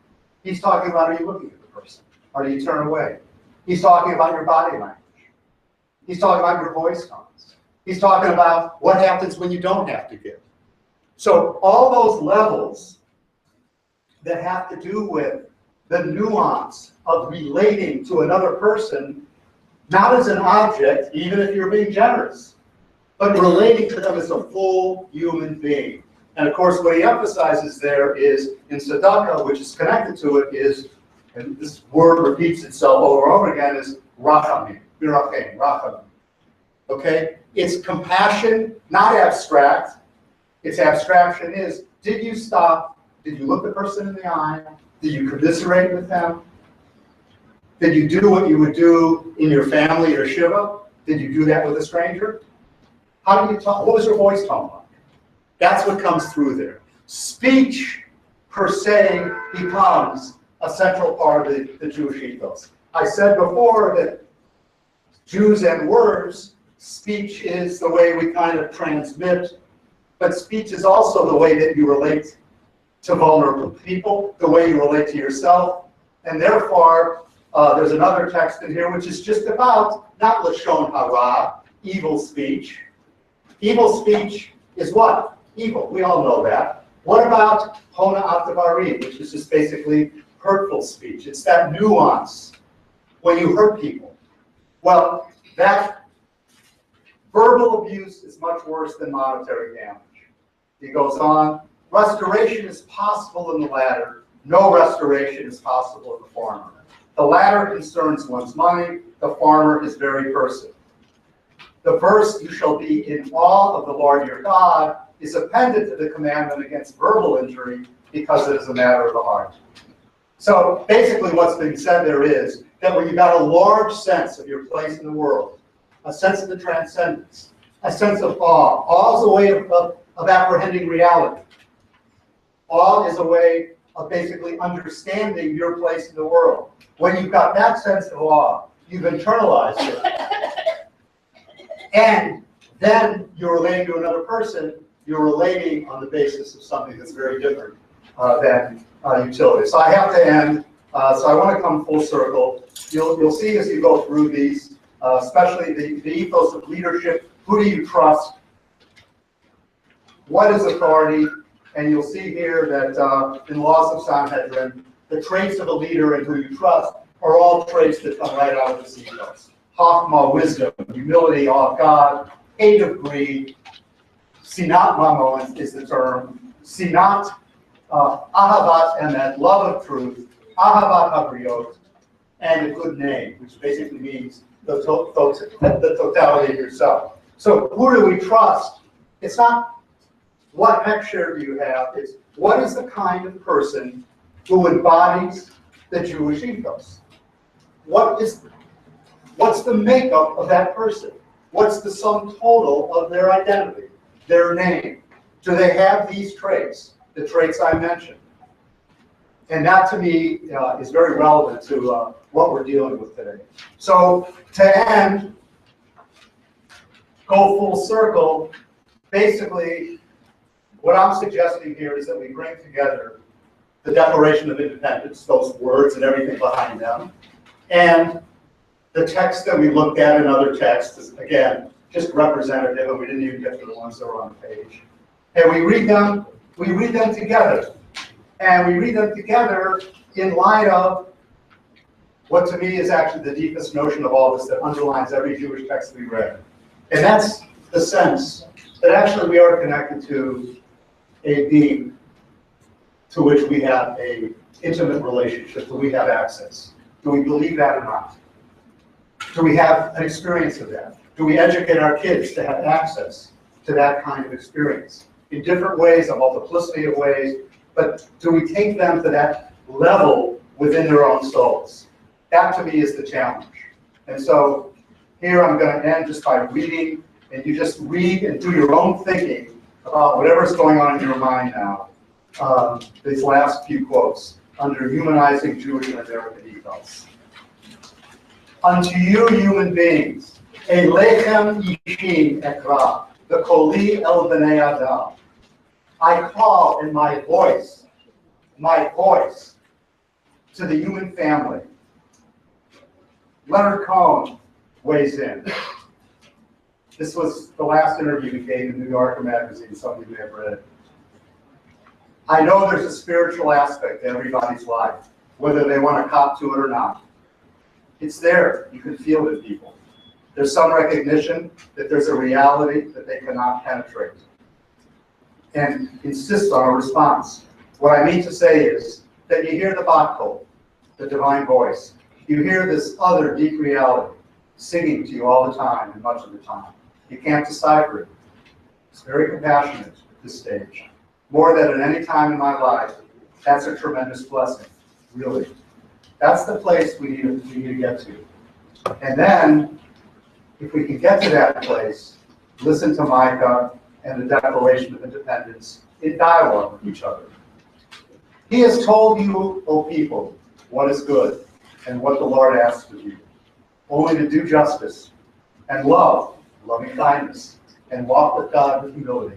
He's talking about, are you looking at the person? Or do you turn away? He's talking about your body language. He's talking about your voice tones. He's talking about what happens when you don't have to give. So all those levels that have to do with the nuance of relating to another person, not as an object, even if you're being generous, but relating to them as a full human being. And of course, what he emphasizes there is in tzedakah, which is connected to it, is, and this word repeats itself over and over again, is rachamim, birachem, rachamim. Okay? It's compassion, not abstract. Its abstraction is, did you stop? Did you look the person in the eye? Did you commiserate with them? Did you do what you would do in your family or shiva? Did you do that with a stranger? How do you talk? What was your voice tone like? That's what comes through there. Speech, per se, becomes a central part of the Jewish ethos. I said before that Jews and words, speech is the way we kind of transmit, but speech is also the way that you relate to vulnerable people, the way you relate to yourself, and therefore, there's another text in here which is just about, not Lashon Hara, evil speech. Evil speech is what? Evil. We all know that. What about Hona Atavari, which is just basically hurtful speech? It's that nuance when you hurt people. Well, that verbal abuse is much worse than monetary damage. He goes on, restoration is possible in the latter. No restoration is possible in the former. The latter concerns one's money. The former is very person. The verse, you shall be in awe of the Lord your God, is appended to the commandment against verbal injury because it is a matter of the heart. So basically what's being said there is that when you've got a large sense of your place in the world, a sense of the transcendence, a sense of awe. Awe is a way of apprehending reality. Awe is a way of basically understanding your place in the world. When you've got that sense of awe, you've internalized it. And then you're relating to another person, you're relating on the basis of something that's very different than utility. So I have to end, so I want to come full circle. You'll see as you go through these, especially the ethos of leadership. Who do you trust? What is authority? And you'll see here that in Laws of Sanhedrin, the traits of a leader and who you trust are all traits that come right out of this ethos. Chachma, wisdom, humility, awe of God, hate of greed, sinat mamon is the term, sinat ahavat emet, love of truth, ahavat habriot, and a good name, which basically means the totality of yourself. So who do we trust? It's not what hechsher do you have, it's what is the kind of person who embodies the Jewish ethos? What's the makeup of that person? What's the sum total of their identity, their name? Do they have these traits, the traits I mentioned? And that to me is very relevant to what we're dealing with today. So to end, go full circle, basically what I'm suggesting here is that we bring together the Declaration of Independence, those words and everything behind them, and the text that we looked at in other texts is, again, just representative, and we didn't even get to the ones that were on the page. And we read them together. And we read them together in light of what to me is actually the deepest notion of all this that underlines every Jewish text we read. And that's the sense that actually we are connected to a being to which we have an intimate relationship, that we have access. Do we believe that or not? Do we have an experience of that? Do we educate our kids to have access to that kind of experience? In different ways, a multiplicity of ways, but do we take them to that level within their own souls? That to me is the challenge. And so here I'm going to end just by reading, and you just read and do your own thinking about whatever's going on in your mind now. These last few quotes under Humanizing Jewish and American Ethos. Unto you, human beings, Elechem Ishim Ekra, the Koli El Bnei Adam. I call in my voice, to the human family. Leonard Cohen weighs in. This was the last interview he gave in New Yorker magazine, some of you may have read it. I know there's a spiritual aspect to everybody's life, whether they want to cop to it or not. It's there. You can feel it in people. There's some recognition that there's a reality that they cannot penetrate and insist on a response. What I mean to say is that you hear the Bach, the divine voice. You hear this other deep reality singing to you all the time and much of the time. You can't decipher it. It's very compassionate at this stage. More than at any time in my life, that's a tremendous blessing, really. That's the place we need to get to. And then, if we can get to that place, listen to Micah and the Declaration of Independence in dialogue with each other. He has told you, O people, what is good and what the Lord asks of you, only to do justice and love, loving kindness, and walk with God with humility.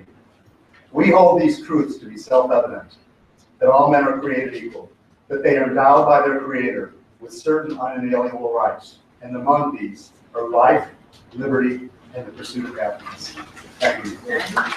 We hold these truths to be self-evident, that all men are created equal, that they are endowed by their Creator with certain unalienable rights, and among these are life, liberty, and the pursuit of happiness. Thank you.